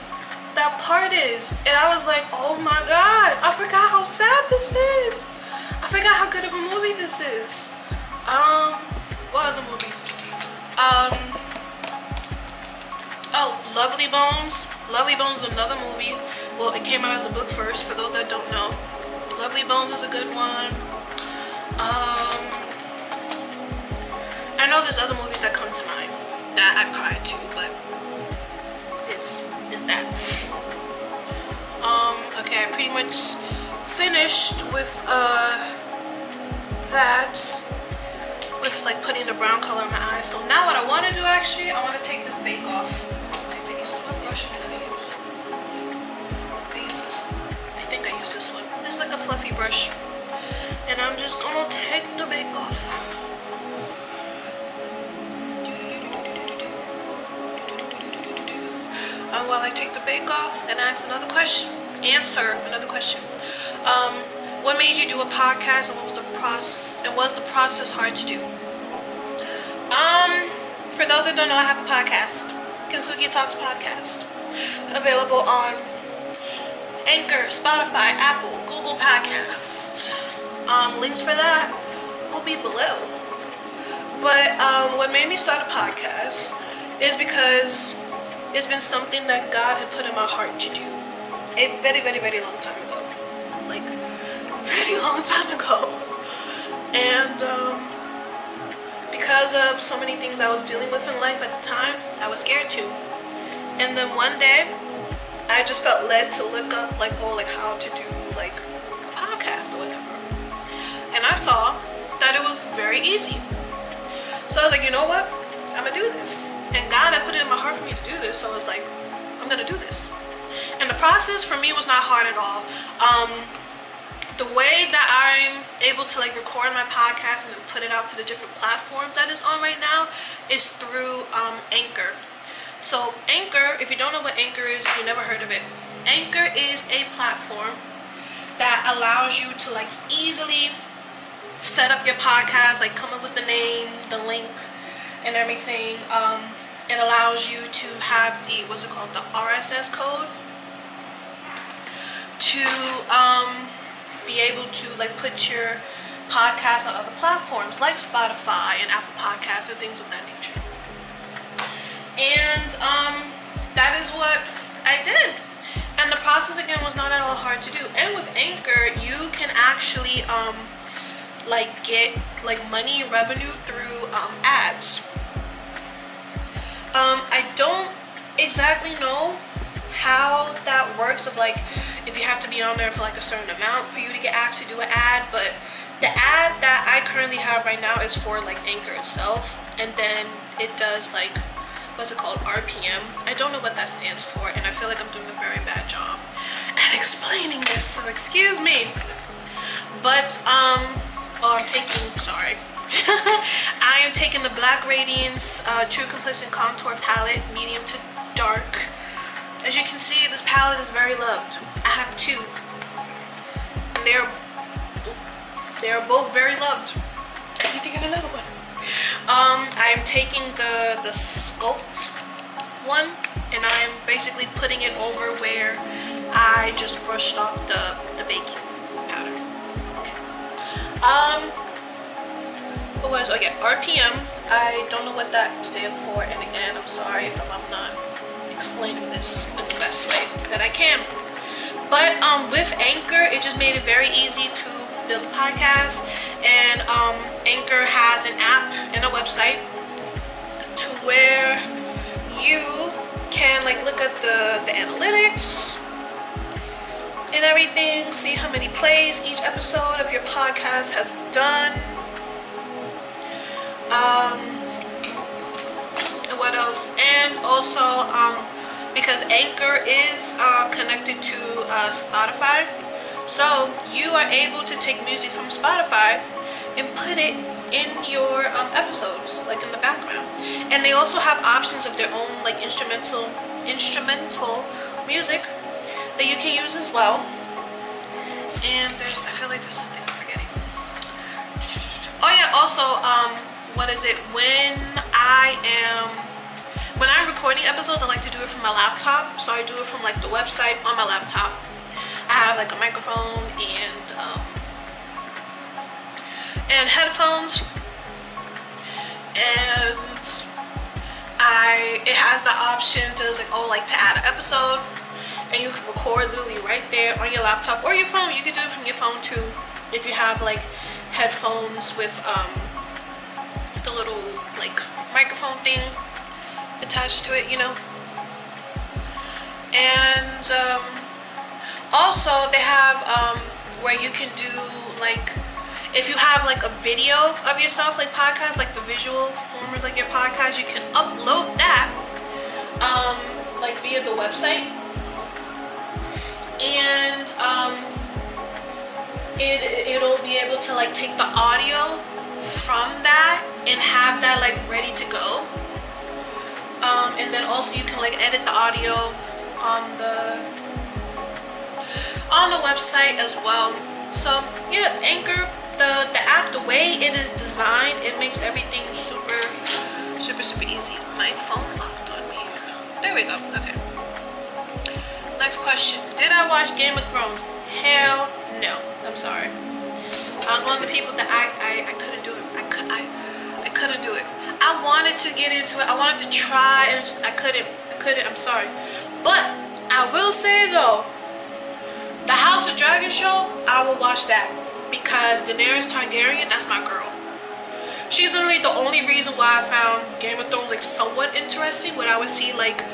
that part is. And I was like, oh my god, I forgot how sad this is. I forgot how good of a movie this is. What other movies? Oh, Lovely Bones. Lovely Bones is another movie. Well, it came out as a book first, for those that don't know. Lovely Bones is a good one. I know there's other movies that come to mind that I've cried to, but it's that. Okay, I pretty much finished with that, with like putting the brown color in my eyes. So now what I want to do, actually, I want to take this bake off. I think it's what brush am I gonna use? I think I used this one. It's like a fluffy brush, and I'm just gonna take the bake off. While I take the bake off, then ask another question. Answer another question. What made you do a podcast, and what was the process? And was the process hard to do? For those that don't know, I have a podcast, Kintsugi Talks podcast, available on Anchor, Spotify, Apple, Google Podcasts. Links for that will be below. But what made me start a podcast is because it's been something that God had put in my heart to do a very, very, very long time ago. Like, very long time ago. And because of so many things I was dealing with in life at the time, I was scared to. And then one day, I just felt led to look up like how to do like a podcast or whatever. And I saw that it was very easy. So I was like, you know what? I'm gonna do this. And God had put it in my heart for me to do this, so I was like, I'm gonna do this. And the process for me was not hard at all. The way that I'm able to like record my podcast and then put it out to the different platforms that it's on right now is through Anchor. So Anchor, if you don't know what Anchor is, if you've never heard of it, Anchor is a platform that allows you to like easily set up your podcast, like come up with the name, the link, and everything. It allows you to have the, the RSS code to be able to like put your podcast on other platforms like Spotify and Apple Podcasts and things of that nature. And that is what I did. And the process again was not at all hard to do. And with Anchor, you can actually like get like money and revenue through ads. I don't exactly know how that works, of like if you have to be on there for like a certain amount for you to get asked to do an ad, but The ad that I currently have right now is for like Anchor itself, and then it does like, what's it called, RPM. I don't know what that stands for, and I feel like I'm doing a very bad job at explaining this, so excuse me. But I am taking the Black Radiance True Complacent Contour Palette, medium to dark. As you can see, this palette is very loved. I have two, and they are both very loved. I need to get another one. I'm taking the Sculpt one, and I'm basically putting it over where I just brushed off the baking powder. Okay. What was, okay, RPM. I don't know what that stands for, and again, I'm sorry if I'm not explaining this in the best way that I can. But with Anchor, it just made it very easy to build a podcast, and Anchor has an app and a website to where you can like look at the analytics and everything, see how many plays each episode of your podcast has done. And what else? And also because Anchor is connected to Spotify, so you are able to take music from Spotify and put it in your episodes, like in the background. And they also have options of their own like instrumental music that you can use as well. And I feel like there's something I'm forgetting. Oh yeah, also what is it, when I'm recording episodes, I like to do it from my laptop. So I do it from like the website on my laptop. I have like a microphone and headphones, and it has the option to like to add an episode, and you can record literally right there on your laptop or your phone. You can do it from your phone too if you have like headphones with the little like microphone thing attached to it, you know. And also they have where you can do like, if you have like a video of yourself, like podcast, like the visual form of like your podcast, you can upload that like via the website, and it'll be able to like take the audio from that and have that like ready to go. And then also you can like edit the audio on the website as well. So yeah, Anchor, the app, the way it is designed, it makes everything super easy. My phone locked on me. There we go. Okay. Next question. Did I watch Game of Thrones? Hell no. I'm sorry. I was one of the people that I couldn't do it. I couldn't do it. I wanted to get into it. I wanted to try, and I couldn't. I'm sorry. But I will say though, the House of Dragon show, I will watch that, because Daenerys Targaryen, that's my girl. She's literally the only reason why I found Game of Thrones like somewhat interesting, when I would see like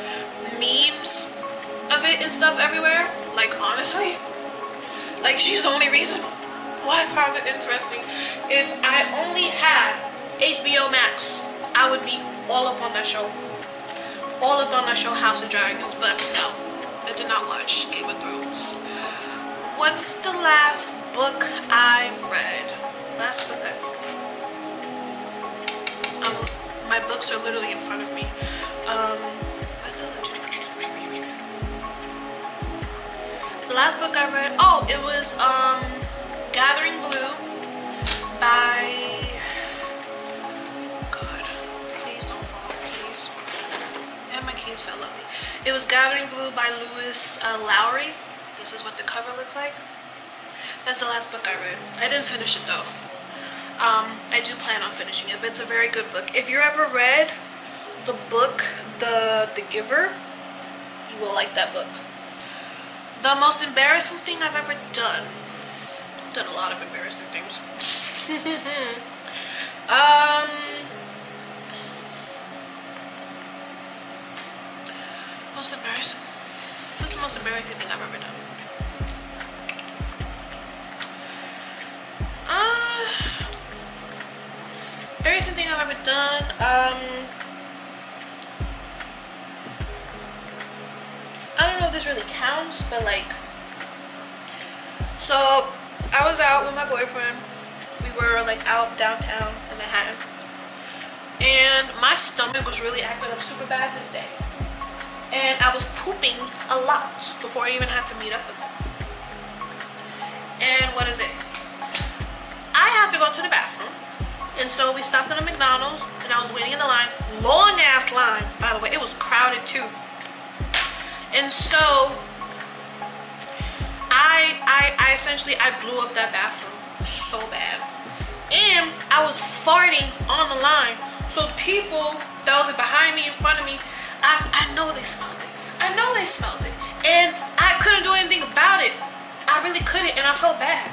memes of it and stuff everywhere. Like honestly, like she's the only reason why I found it interesting. If I only had HBO Max, I would be all up on that show. All up on that show, House of Dragons. But no, I did not watch Game of Thrones. What's the last book I read? Last book I my books are literally in front of me. The last book I read, oh, it was Gathering Blue by, God, please don't fall, please. And my keys fell on me. It was Gathering Blue by Lewis Lowry. This is what the cover looks like. That's the last book I read. I didn't finish it though. I do plan on finishing it, but it's a very good book. If you ever read the book, The Giver, you will like that book. The most embarrassing thing I've ever done. I've done a lot of embarrassing things. Most embarrassing. What's the most embarrassing thing I've ever done? thing I've ever done. I don't know if this really counts, but like, so I was out with my boyfriend. We were like out downtown in Manhattan, and my stomach was really acting up super bad this day, and I was pooping a lot before I even had to meet up with him. And what is it? I had to go to the bathroom, and so we stopped at a McDonald's, and I was waiting in the line. Long ass line, by the way. It was crowded too. And so I essentially blew up that bathroom so bad, and I was farting on the line. So the people that was like behind me, in front of me, I know they smelled it. I know they smelled it, and I couldn't do anything about it. I really couldn't, and I felt bad.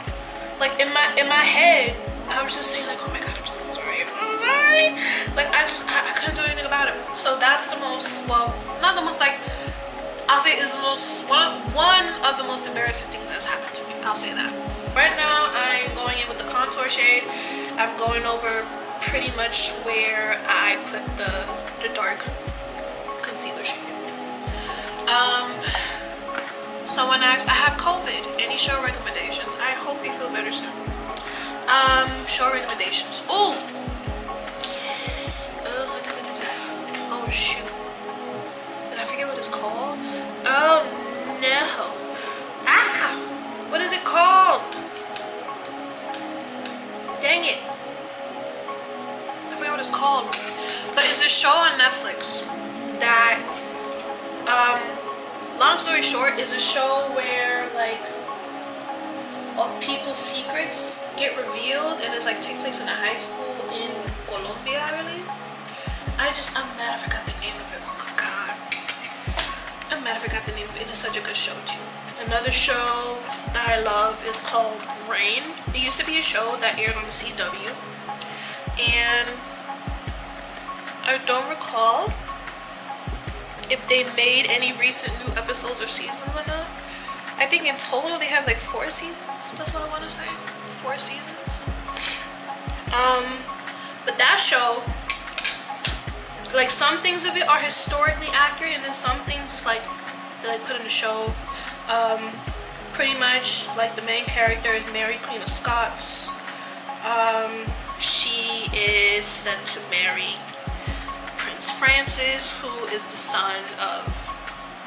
Like in my head, I was just saying like, oh my god, I'm so sorry, I'm so sorry. Like I couldn't do anything about it. So that's the most, well, not the most, like, I'll say it's the most, one of the most embarrassing things that's happened to me. I'll say that. Right now, I'm going in with the contour shade. I'm going over pretty much where I put the dark concealer shade. Someone asked, I have COVID. Any show recommendations? I hope you feel better soon. Show recommendations. Ooh. Oh shoot. Did I forget what it's called? Oh no. Ah! What is it called? Dang it. I forget what it's called. But it's a show on Netflix that, long story short, is a show where like all people's secrets get revealed, and it's like take place in a high school in Colombia, I believe. I'm mad I forgot the name of it. Oh my god. I'm mad I forgot the name of it. It's such a good show too. Another show that I love is called Rain. It used to be a show that aired on the CW, and I don't recall if they made any recent new episodes or seasons or not. I think in total they have like 4 seasons. That's what I want to say. 4 seasons. But that show, like, some things of it are historically accurate, and then some things just like they like put in the show. Pretty much like the main character is Mary, Queen of Scots. She is set to marry Prince Francis, who is the son of,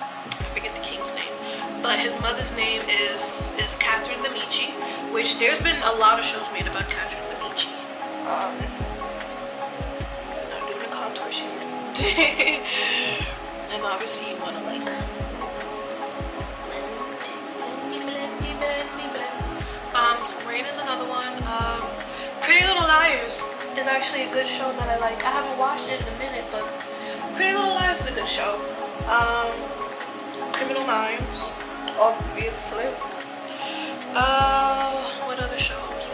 I forget the king's name, but his mother's name is Catherine de Medici, which there's been a lot of shows made about Catherine de Medici. I'm doing a contour shade. And obviously you want to like blend. Rain is another one. Pretty Little Liars is actually a good show that I like. I haven't watched it in a minute, but Pretty Little Liars is a good show. Criminal Minds, obviously. What other shows?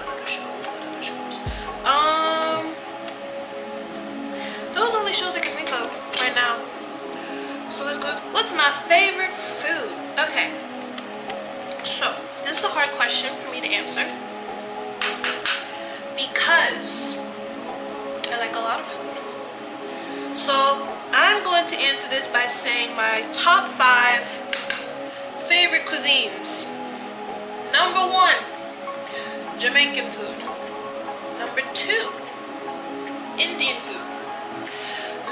Those are only shows I can think of right now. So let's go. What's my favorite food? Okay. So this is a hard question for me to answer because I like a lot of food. So I'm going to answer this by saying my top 5 favorite cuisines. Number 1, Jamaican food. Number 2, Indian food.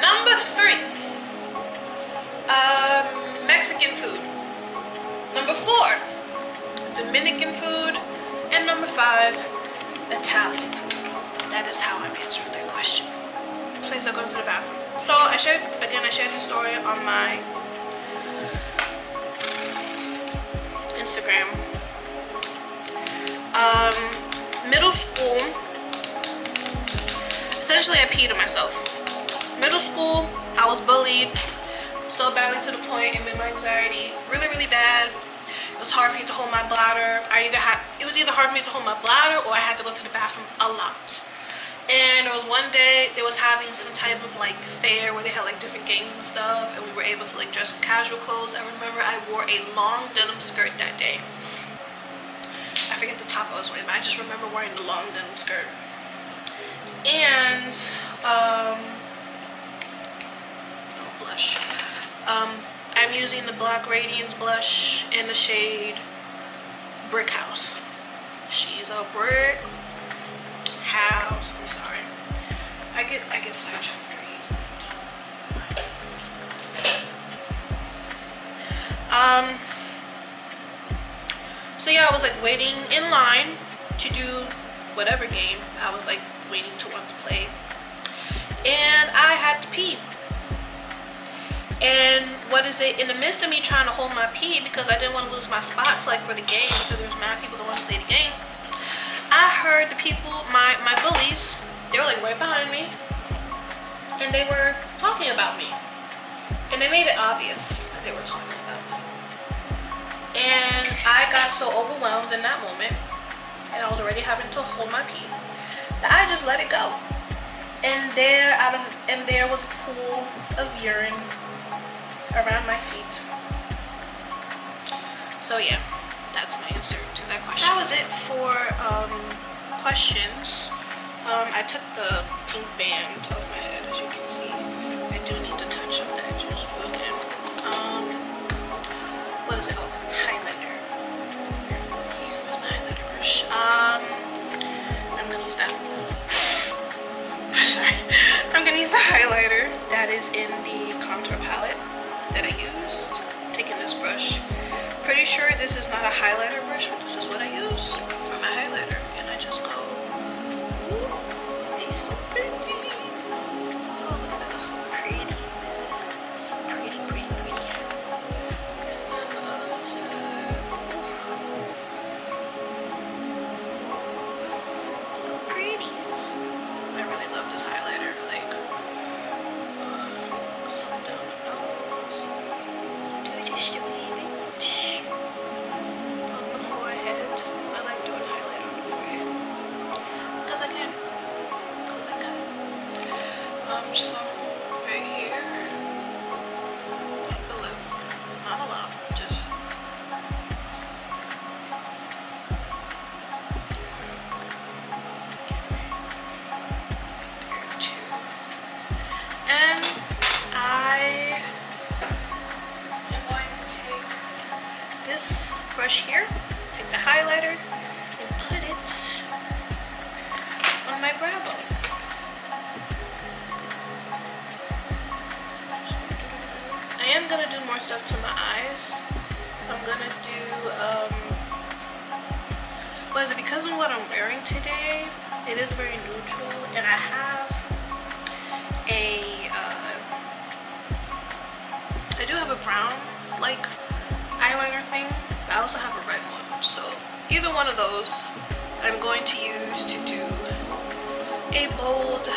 Number 3, Mexican food. Number 4, Dominican food. And number 5, Italian food. That is how I'm answering that question. Please, I'm going to the bathroom. So I shared the story on my Instagram. Middle school, essentially I peed on myself. Middle school, I was bullied so badly to the point it made my anxiety really, really bad. It was hard for me to hold my bladder. It was either hard for me to hold my bladder or I had to go to the bathroom a lot. And there was one day they was having some type of like fair where they had like different games and stuff, and we were able to like dress in casual clothes. I remember I wore a long denim skirt that day. I forget the top I was wearing, but I just remember wearing the long denim skirt. And Blush. I'm using the Black Radiance blush in the shade Brick House. She's a brick house. I'm sorry. I get sidetracked very easily. So yeah, I was like waiting in line to do whatever game I was like waiting to want to play, and I had to pee. And what is it, in the midst of me trying to hold my pee because I didn't want to lose my spots like for the game, because there's mad people that want to play the game, I heard the people, my bullies, they were like right behind me, and they were talking about me, and they made it obvious that they were talking about me. And I got so overwhelmed in that moment, and I was already having to hold my pee, that I just let it go. And there was a pool of urine around my feet. So yeah, that's my answer to that question. That was it for questions. I took the pink band off my head, as you can see. I do need to touch up the edges. Okay. What is it? Oh, highlighter. Here's my highlighter brush. I'm gonna use that. Sorry. I'm gonna use the highlighter that is in the contour palette that I used. Taking this brush. Pretty sure this is not a highlighter brush, but this is what I use for my highlighter. And I just go, ooh, it's so pretty. Oh, look at that, it's so pretty. So pretty, pretty, pretty. So pretty. I really love this highlighter. Like, so down the nose. Do I just do it? On the forehead. I like doing highlight on the forehead. Because I can. So right here. The lip. Not a lot. Just. There too. And I am going to take this brush here, take the highlighter, and put it on my brow bone. I am going to do more stuff to my eyes. I'm going to do, what is it, because of what I'm wearing today, it is very neutral, and I have I do have a brown, like, eyeliner thing, but I also have a red one, so either one of those I'm going to use to do a bold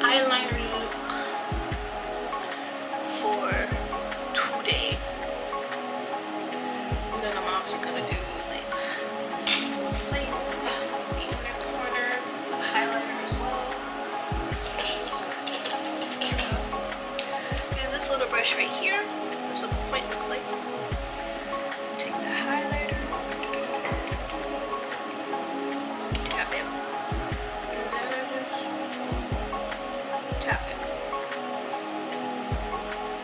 eyeliner look for today. And then I'm also gonna do like a flame in the corner with a highlighter as well. Use this little brush right here. That's what the point looks like. Take the highlighter, tap it, and then I just tap it.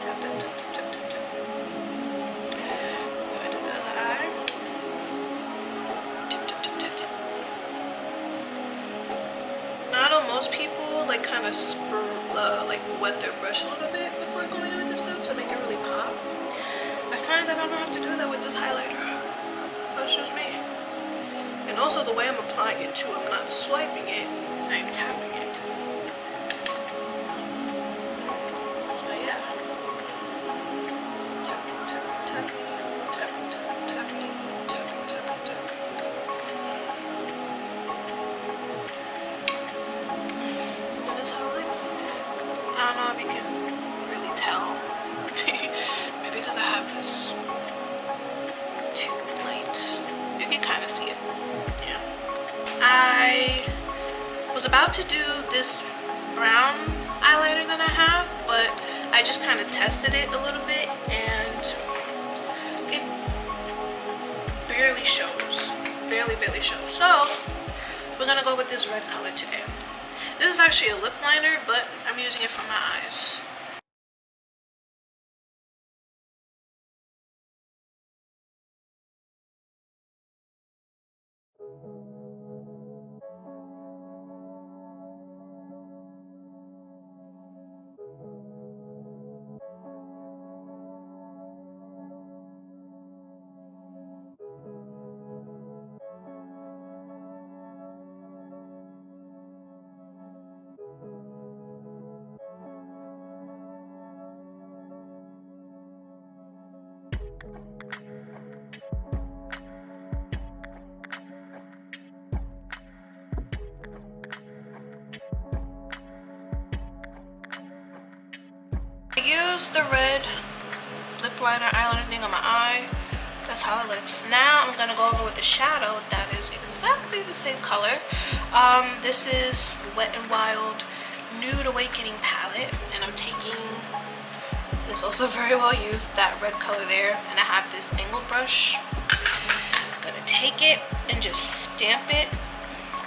Tap, tap, tap, tap, tap, tap, tap. Then I do the other eye. Tap, tap, tap, tap, tap. Now I know most people like kind of like wet their brush a little bit before going in with this stuff to make it really pop. I find that I don't have to do that with this highlighter. That's just me. And also the way I'm applying it too, I'm not swiping it, I'm tapping it. So yeah. Tapping, tapping, tapping, tapping, tapping, tapping, tapping, tapping, tapping. And that's how it looks. I don't know if you can really tell. Maybe because I have this too light. You can kind of see it. Yeah. I was about to do this brown eyeliner that I have, but I just kind of tested it a little bit and it barely shows. Barely shows. So we're gonna go with this red color today. This is actually a lip liner, but I'm using it for my eyes. I used the red lip liner eyeliner thing on my eye. That's how it looks. Now I'm gonna go over with the shadow that is exactly the same color. This is Wet n Wild Nude Awakening palette, and I'm taking this, also very well used, that red color there, and I have this angled brush. I'm gonna take it and just stamp it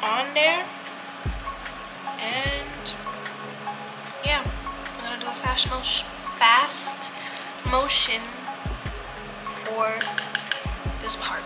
on there, and yeah, I'm gonna do a fast motion for this part.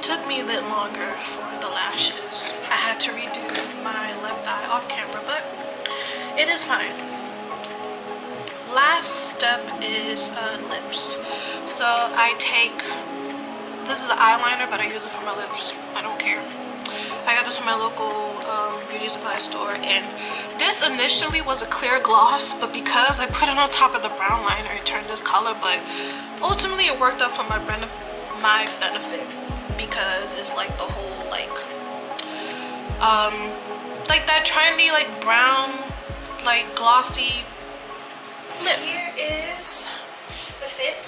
Took me a bit longer for the lashes. I had to redo my left eye off camera, but it is fine. Last step is lips. So I take This is the eyeliner, but I use it for my lips. I don't care. I got this from my local beauty supply store, and this initially was a clear gloss, but because I put it on top of the brown liner, it turned this color. But ultimately, it worked out for my benefit because it's like the whole like that trendy like brown like glossy lip. Here is the fit: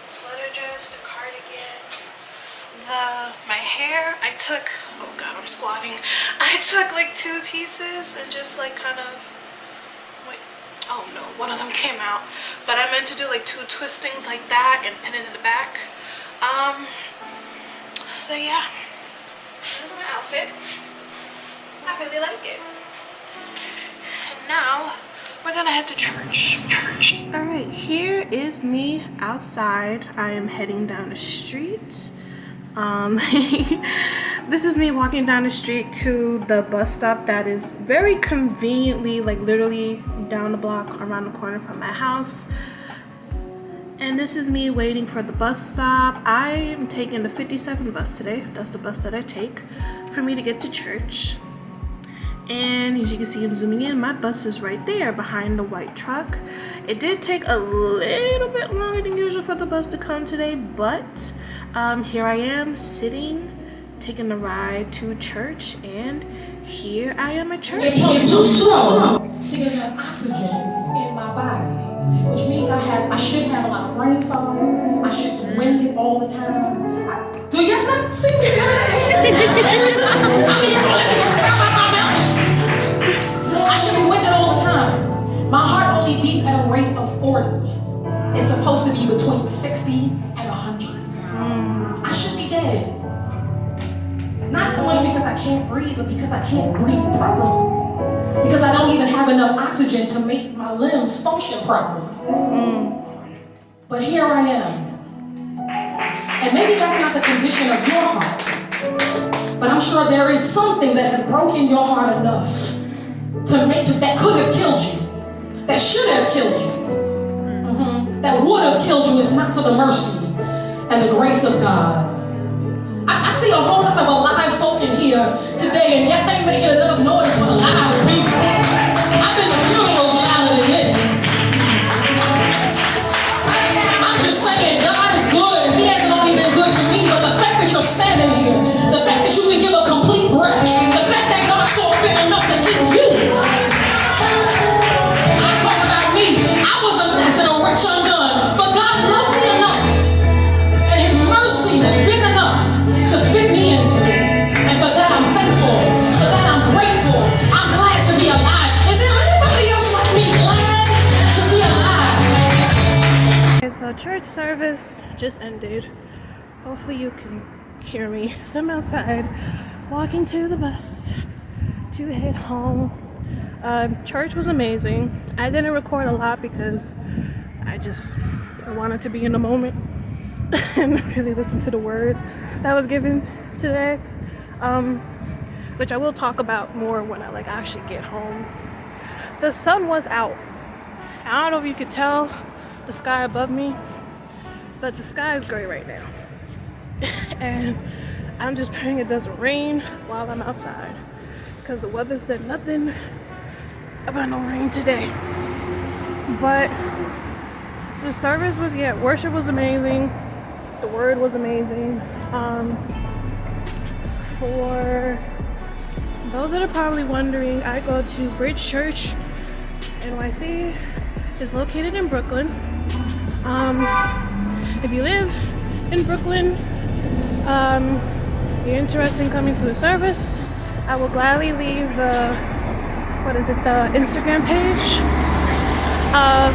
sweater dress, the cardigan. My hair, I took, oh god, I'm squatting. I took like 2 pieces and just like kind of, wait, oh no, one of them came out. But I meant to do like 2 twistings like that and pin it in the back. But yeah, this is my outfit. I really like it. And now we're gonna head to church. All right, here is me outside. I am heading down the street. This is me walking down the street to the bus stop that is very conveniently like literally down the block around the corner from my house. And this is me waiting for the bus stop. I am taking the 57 bus today. That's the bus that I take for me to get to church. And as you can see, I'm zooming in, my bus is right there behind the white truck. It did take a little bit longer than usual for the bus to come today, but here I am sitting, taking the ride to church, and here I am at church. It's too slow to get enough oxygen in my body, which means I should have a lot of brain fog. I should be winded all the time. Do y'all not see me? I should be winded all the time. My heart only beats at a rate of 40. It's supposed to be between 60 and 100. I should be dead. Not so much because I can't breathe, but because I can't breathe properly. Because I don't even have enough oxygen to make my limbs function properly. But here I am. And maybe that's not the condition of your heart. But I'm sure there is something that has broken your heart enough that could have killed you. That should have killed you. That would have killed you if not for the mercy and the grace of God. I see a whole lot of alive folk in here today, and yet they making enough noise for alive people. I've been to funerals louder than this. I'm just saying, God is good, and He hasn't only been good to me, but the fact that you're standing here, the fact that you can give a complete breath, the fact that God saw fit enough to keep you. I'm talking about me. I was a mess and a rich undone, but God loved me enough, and His mercy was big enough to fit me into it. And for that I'm thankful. For that I'm grateful. I'm glad to be alive. Is there anybody else like me glad to be alive? Okay, so church service just ended. Hopefully you can hear me. So I'm outside walking to the bus to head home. Church was amazing. I didn't record a lot because I wanted to be in the moment and really listen to the word that was given today, which I will talk about more when I actually get home. The sun was out. I don't know if you could tell the sky above me, but the sky is gray right now. And I'm just praying it doesn't rain while I'm outside, because the weather said nothing about no rain today. But the service was, worship was amazing. The word was amazing. For those that are probably wondering, I go to Bridge Church NYC. It's located in Brooklyn. If you live in Brooklyn, you're interested in coming to the service, I will gladly leave the Instagram page of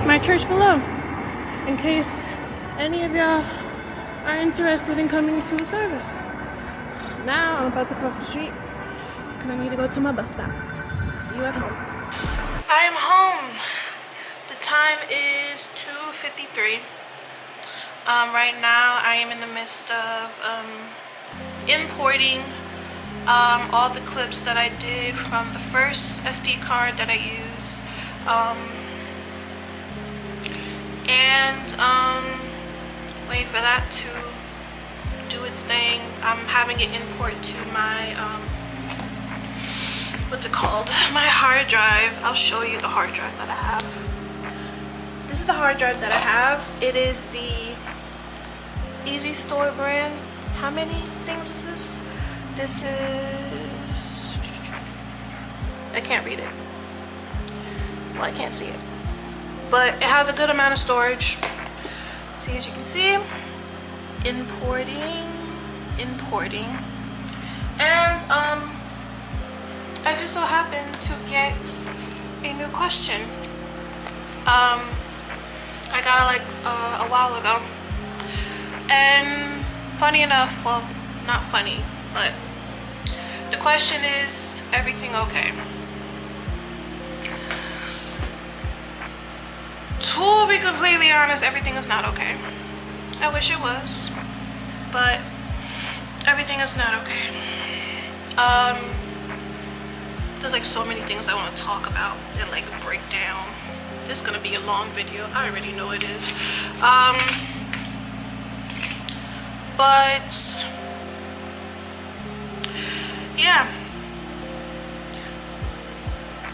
my church below, in case any of y'all are interested in coming to a service. Now I'm about to cross the street because I need to go to my bus stop. See you at home. I am home. The time is 2:53. Right now I am in the midst of importing all the clips that I did from the first SD card that I use, and wait for that to do its thing. I'm having it import to my what's it called, my hard drive. I'll show you the hard drive that I have. This is the hard drive that I have. It is the Easy Store brand. How many things is this? This is, I can't read it. Well, I can't see it, but it has a good amount of storage. See, as you can see, importing, and I just so happened to get a new question. I got it like a while ago, and funny enough, well, not funny, but the question is, everything okay? To be completely honest, everything is not okay. I wish it was, but everything is not okay. There's like so many things I want to talk about and like break down. This is gonna be a long video. I already know it is. But yeah,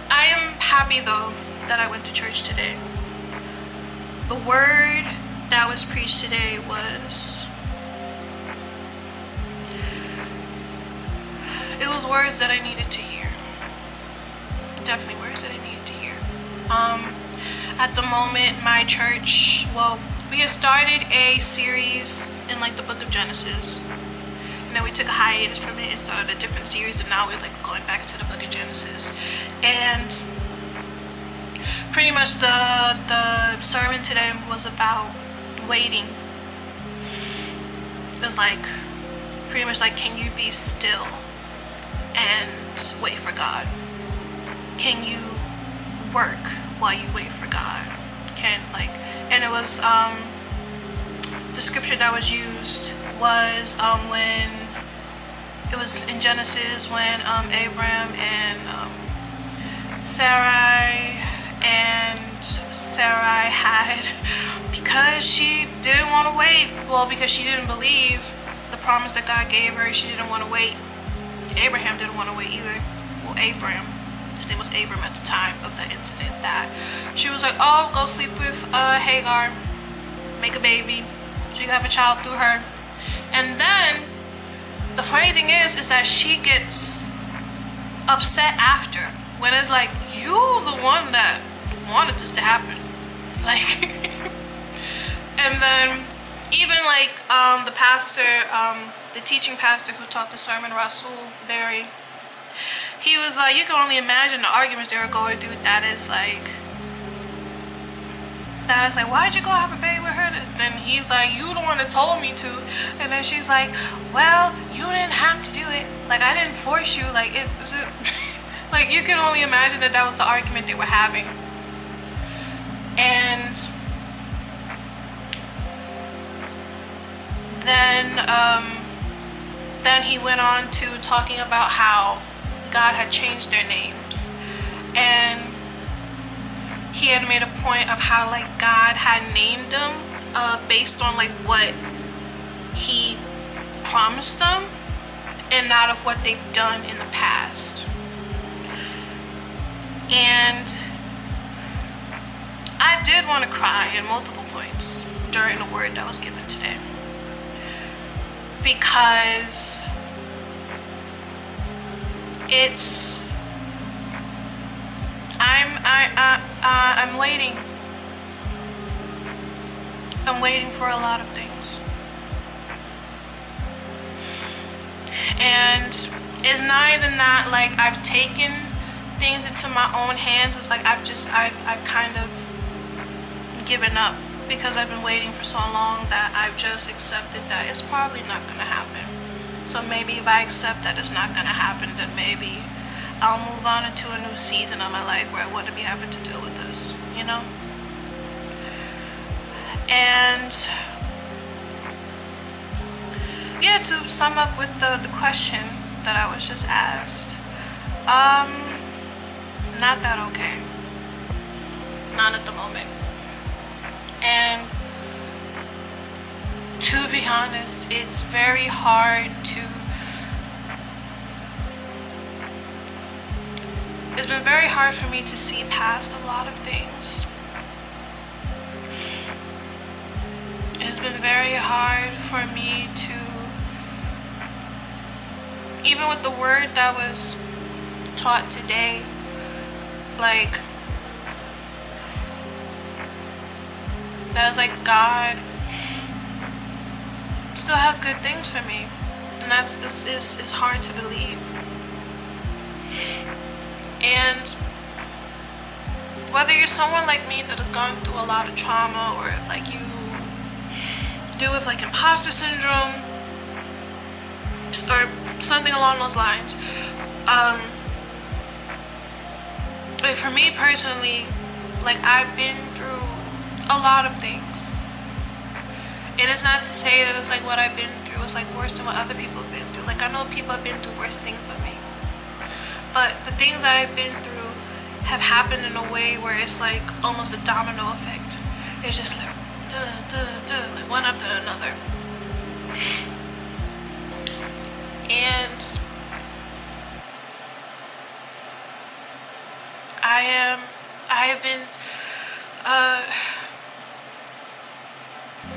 I am happy though that I went to church today. The word that was preached today was, it was words that I needed to hear. Definitely words that I needed to hear. At the moment, my church, well, we had started a series in like the book of Genesis, and then we took a hiatus from it and started a different series, and now we're like going back to the book of Genesis. And pretty much the sermon today was about waiting. It was like pretty much like, can you be still and wait for God? Can you work while you wait for God? And it was the scripture that was used was when it was in Genesis when Abram and Sarai had, because she didn't want to wait, well, because she didn't believe the promise that God gave her, she didn't want to wait. Abraham didn't want to wait either. Well, Abram, his name was Abram at the time of the incident, that she was like, oh, go sleep with Hagar, make a baby, so you can have a child through her. And then the funny thing is that she gets upset after, when it's like, you the one that wanted this to happen, like. And then even like the pastor, the teaching pastor who taught the sermon, Rasul Berry, he was like, you can only imagine the arguments they were going through. That is like, why'd you go have a baby with her? Then he's like, you the one that told me to. And then she's like, well, you didn't have to do it. Like, I didn't force you. Like, it was it. Like, you can only imagine that was the argument they were having. And then he went on to talking about how God had changed their names, and he had made a point of how like God had named them based on like what he promised them and not of what they've done in the past. And I did want to cry at multiple points during the word that was given today, because it's I'm waiting. I'm waiting for a lot of things, and it's not even that like I've taken things into my own hands. It's like I've kind of given up, because I've been waiting for so long that I've just accepted that it's probably not gonna happen. So maybe if I accept that it's not gonna happen, then maybe I'll move on into a new season of my life where I wouldn't be having to deal with this, you know? And yeah, to sum up with the question that I was just asked, not that okay. Not at the moment. And to be honest, it's very hard to. It's been very hard for me to see past a lot of things. It's been very hard for me to, even with the word that was taught today, like, that is like God still has good things for me, and this is hard to believe. And whether you're someone like me that has gone through a lot of trauma, or like you deal with like imposter syndrome or something along those lines, but for me personally, like, I've been through a lot of things, and it's not to say that it's like what I've been through is like worse than what other people have been through. Like, I know people have been through worse things than me, but the things that I've been through have happened in a way where it's like almost a domino effect. It's just like like one after another. And I have been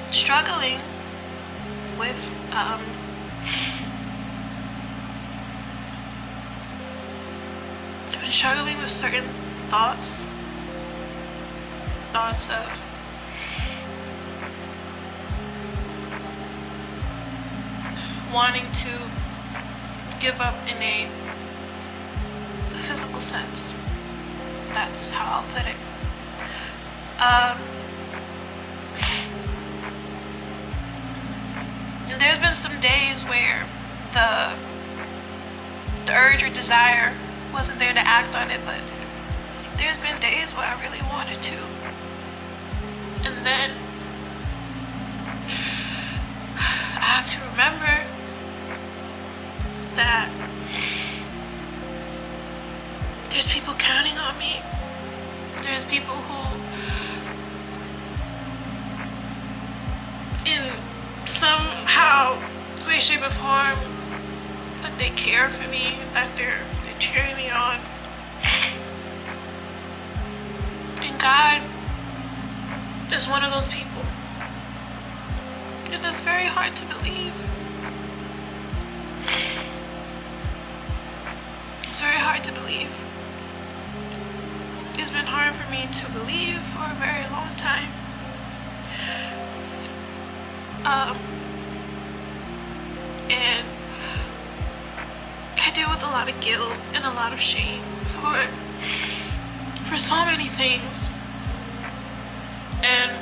struggling with I've been struggling with certain thoughts of wanting to give up in a physical sense. That's how I'll put it. There's been some days where the urge or desire wasn't there to act on it, but there's been days where I really wanted to. And then I have to remember that there's people counting on me. There's people who, in somehow, way, shape, or form, that they care for me, that they're cheering me on. And God is one of those people. And it's very hard to believe. It's very hard to believe. It's been hard for me to believe for a very long time. And I deal with a lot of guilt and a lot of shame for so many things. And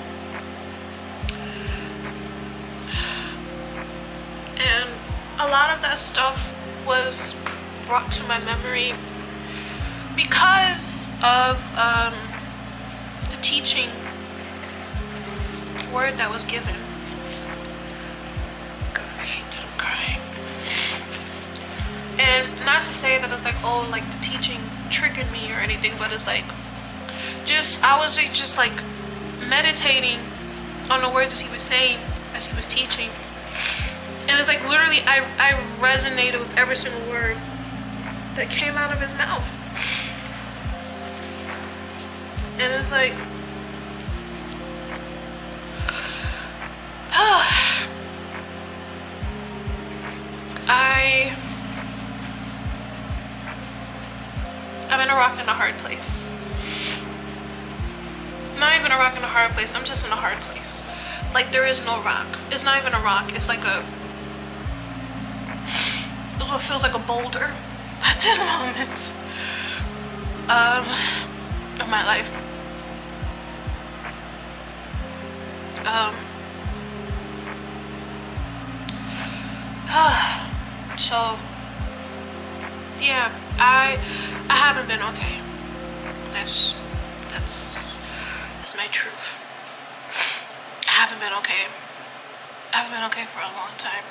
a lot of that stuff was brought to my memory because of the teaching word that was given. God, I hate that I'm crying. And not to say that it's like, oh, like the teaching triggered me or anything, but it's like, I was just like meditating on the words that he was saying as he was teaching. And it's like literally I resonated with every single word that came out of his mouth. And it's like, I'm in a rock and a hard place. Not even a rock and a hard place, I'm just in a hard place. Like, there is no rock. It's not even a rock, it's like it's what feels like a boulder at this moment of my life. So yeah, I haven't been okay. That's my truth. I haven't been okay. I haven't been okay for a long time.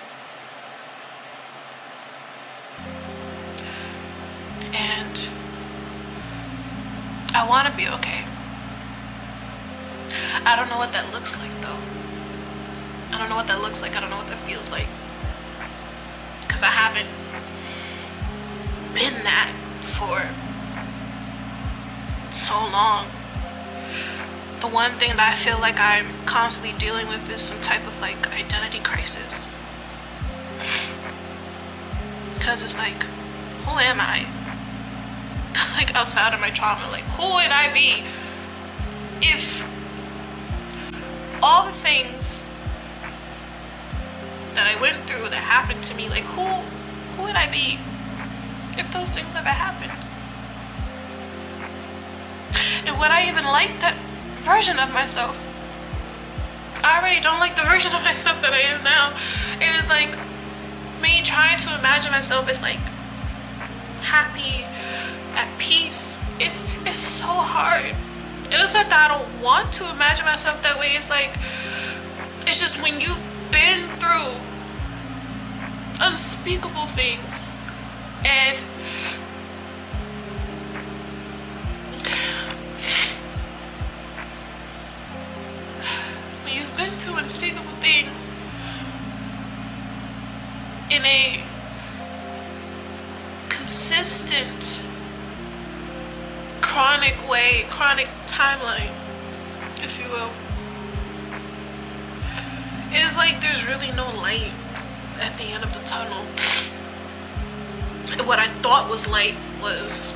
And I want to be okay. I don't know what that looks like though. I don't know what that looks like. I don't know what that feels like. Because I haven't been that for so long. The one thing that I feel like I'm constantly dealing with is some type of like identity crisis. Because it's like, who am I? Like outside of my trauma, like who would I be if all the things that I went through that happened to me, like who would I be if those things ever happened? And would I even like that version of myself? I already don't like the version of myself that I am now. It is like me trying to imagine myself as like happy, at peace. It's so hard. It's not that I don't want to imagine myself that way. It's like, it's just when you've been through unspeakable things and when you've been through unspeakable things in a consistent chronic timeline, if you will, it's like there's really no light at the end of the tunnel. And what I thought was light was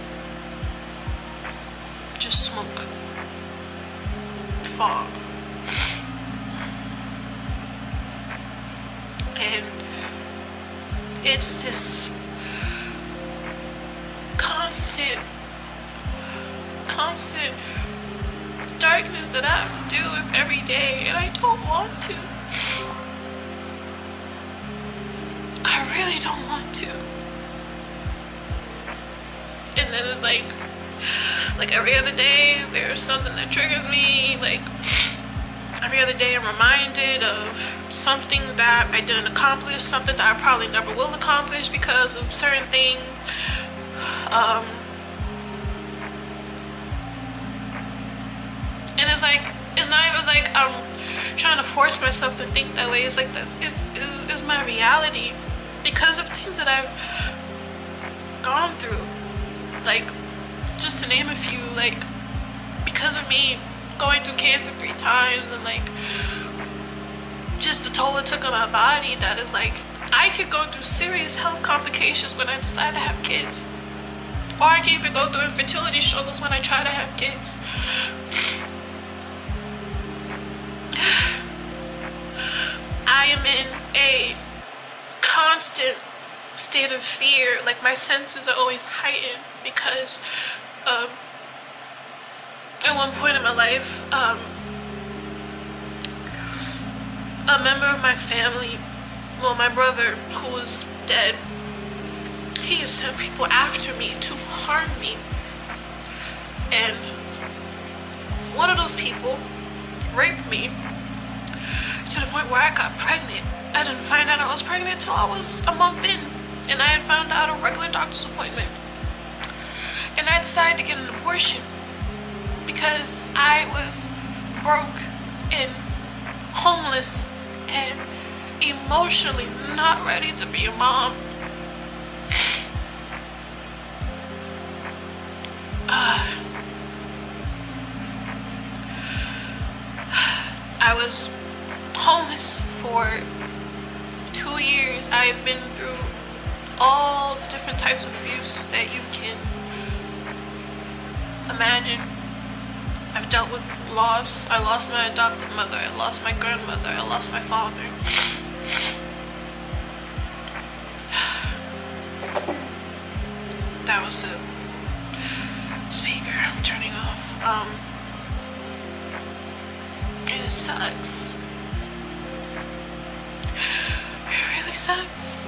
just smoke, fog. And it's this constant darkness that I have to deal with every day, and I don't want to. I really don't want to. And then it's like every other day there's something that triggers me. Like every other day I'm reminded of something that I didn't accomplish, something that I probably never will accomplish because of certain things. And it's like, it's not even like I'm trying to force myself to think that way. It's like that is my reality because of things that I've gone through. Like, just to name a few, like because of me going through cancer 3 times and like just the toll it took on my body, that is like, I could go through serious health complications when I decide to have kids. Or I can even go through infertility struggles when I try to have kids. I am in a constant state of fear. Like my senses are always heightened because at one point in my life, a member of my family, well, my brother, who was dead, he has sent people after me to harm me. And one of those people raped me to the point where I got pregnant. I didn't find out I was pregnant until I was a month in, and I had found out at a regular doctor's appointment. And I decided to get an abortion because I was broke and homeless and emotionally not ready to be a mom. I was homeless for 2 years. I've been through all the different types of abuse that you can imagine. I've dealt with loss. I lost my adopted mother. I lost my grandmother. I lost my father. That was the speaker I'm turning off. And it sucks. It really sucks.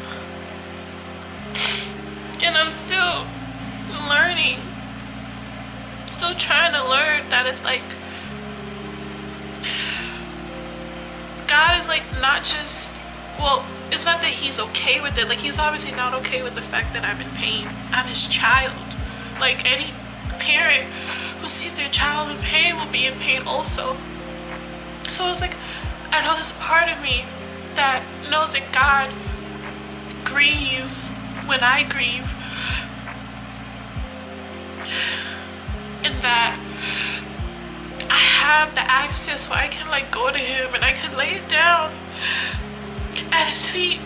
And I'm still learning. Still trying to learn that it's like God is like not just, well, it's not that he's okay with it. Like he's obviously not okay with the fact that I'm in pain. I'm his child. Like any parent who sees their child in pain will be in pain also. So it's like I know there's a part of me that knows that God grieves when I grieve, and that I have the access where I can like go to him and I can lay it down at his feet.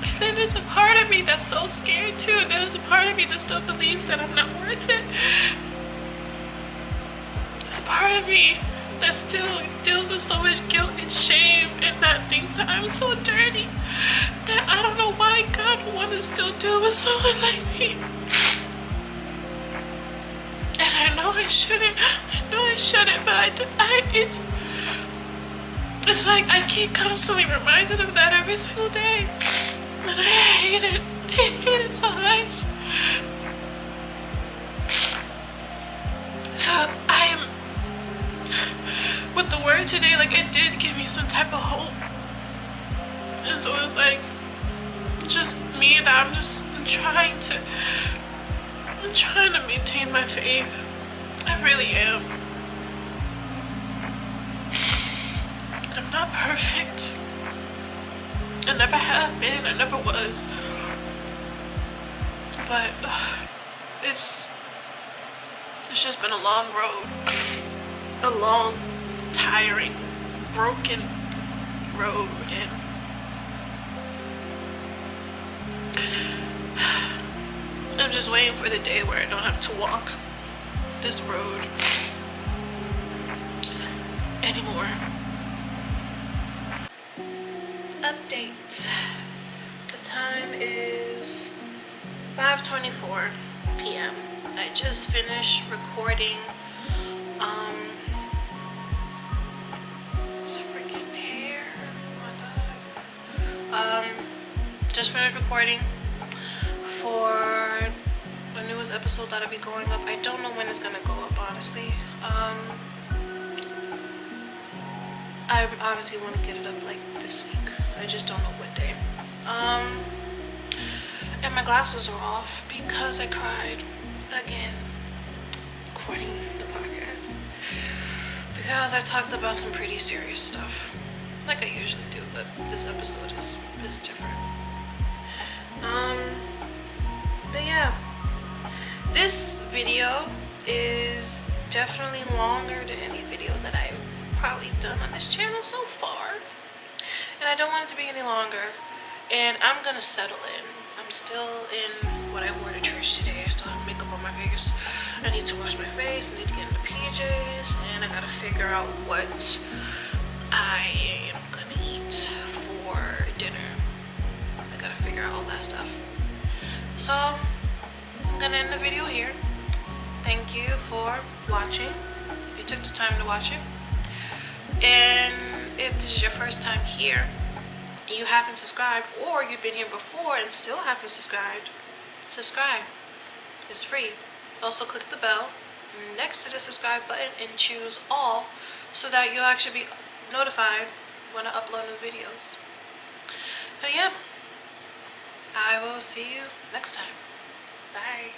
And then there's a part of me that's so scared too, and there's a part of me that still believes that I'm not worth it. There's a part of me that still deals with so much guilt and shame, and that thinks that I'm so dirty that I don't know why God would want to still deal with someone like me. And I know I shouldn't, but it's like I keep constantly reminded of that every single day. And I hate it. I hate it so much. So I am, with the word today, like it did give me some type of hope. And so it's like just me that I'm trying to maintain my faith. I really am. I'm not perfect. I never have been. I never was. But it's just been a long road. A long, tiring, broken road. And I'm just waiting for the day where I don't have to walk this road anymore. Update. The time is 5:24 p.m. I just finished recording this freaking hair. Oh my God. Just finished recording for the newest episode that'll be going up. I don't know when it's gonna go up, honestly. I obviously want to get it up like this week. I just don't know what day. And my glasses are off because I cried again recording the podcast, because I talked about some pretty serious stuff, like I usually do, but this episode is different. But yeah, this video is definitely longer than any video that I've probably done on this channel so far, and I don't want it to be any longer. And I'm gonna settle in. I'm still in what I wore to church today. I still have makeup on my face. I need to wash my face. I need to get into PJs, and I gotta figure out what I am gonna eat for dinner. I gotta figure out all that stuff. So I'm gonna end the video here. Thank you for watching, if you took the time to watch it. And if this is your first time here, you haven't subscribed, or you've been here before and still haven't subscribed, subscribe. It's free. Also click the bell next to the subscribe button and choose all, so that you'll actually be notified when I upload new videos. So yeah, I will see you next time. Bye.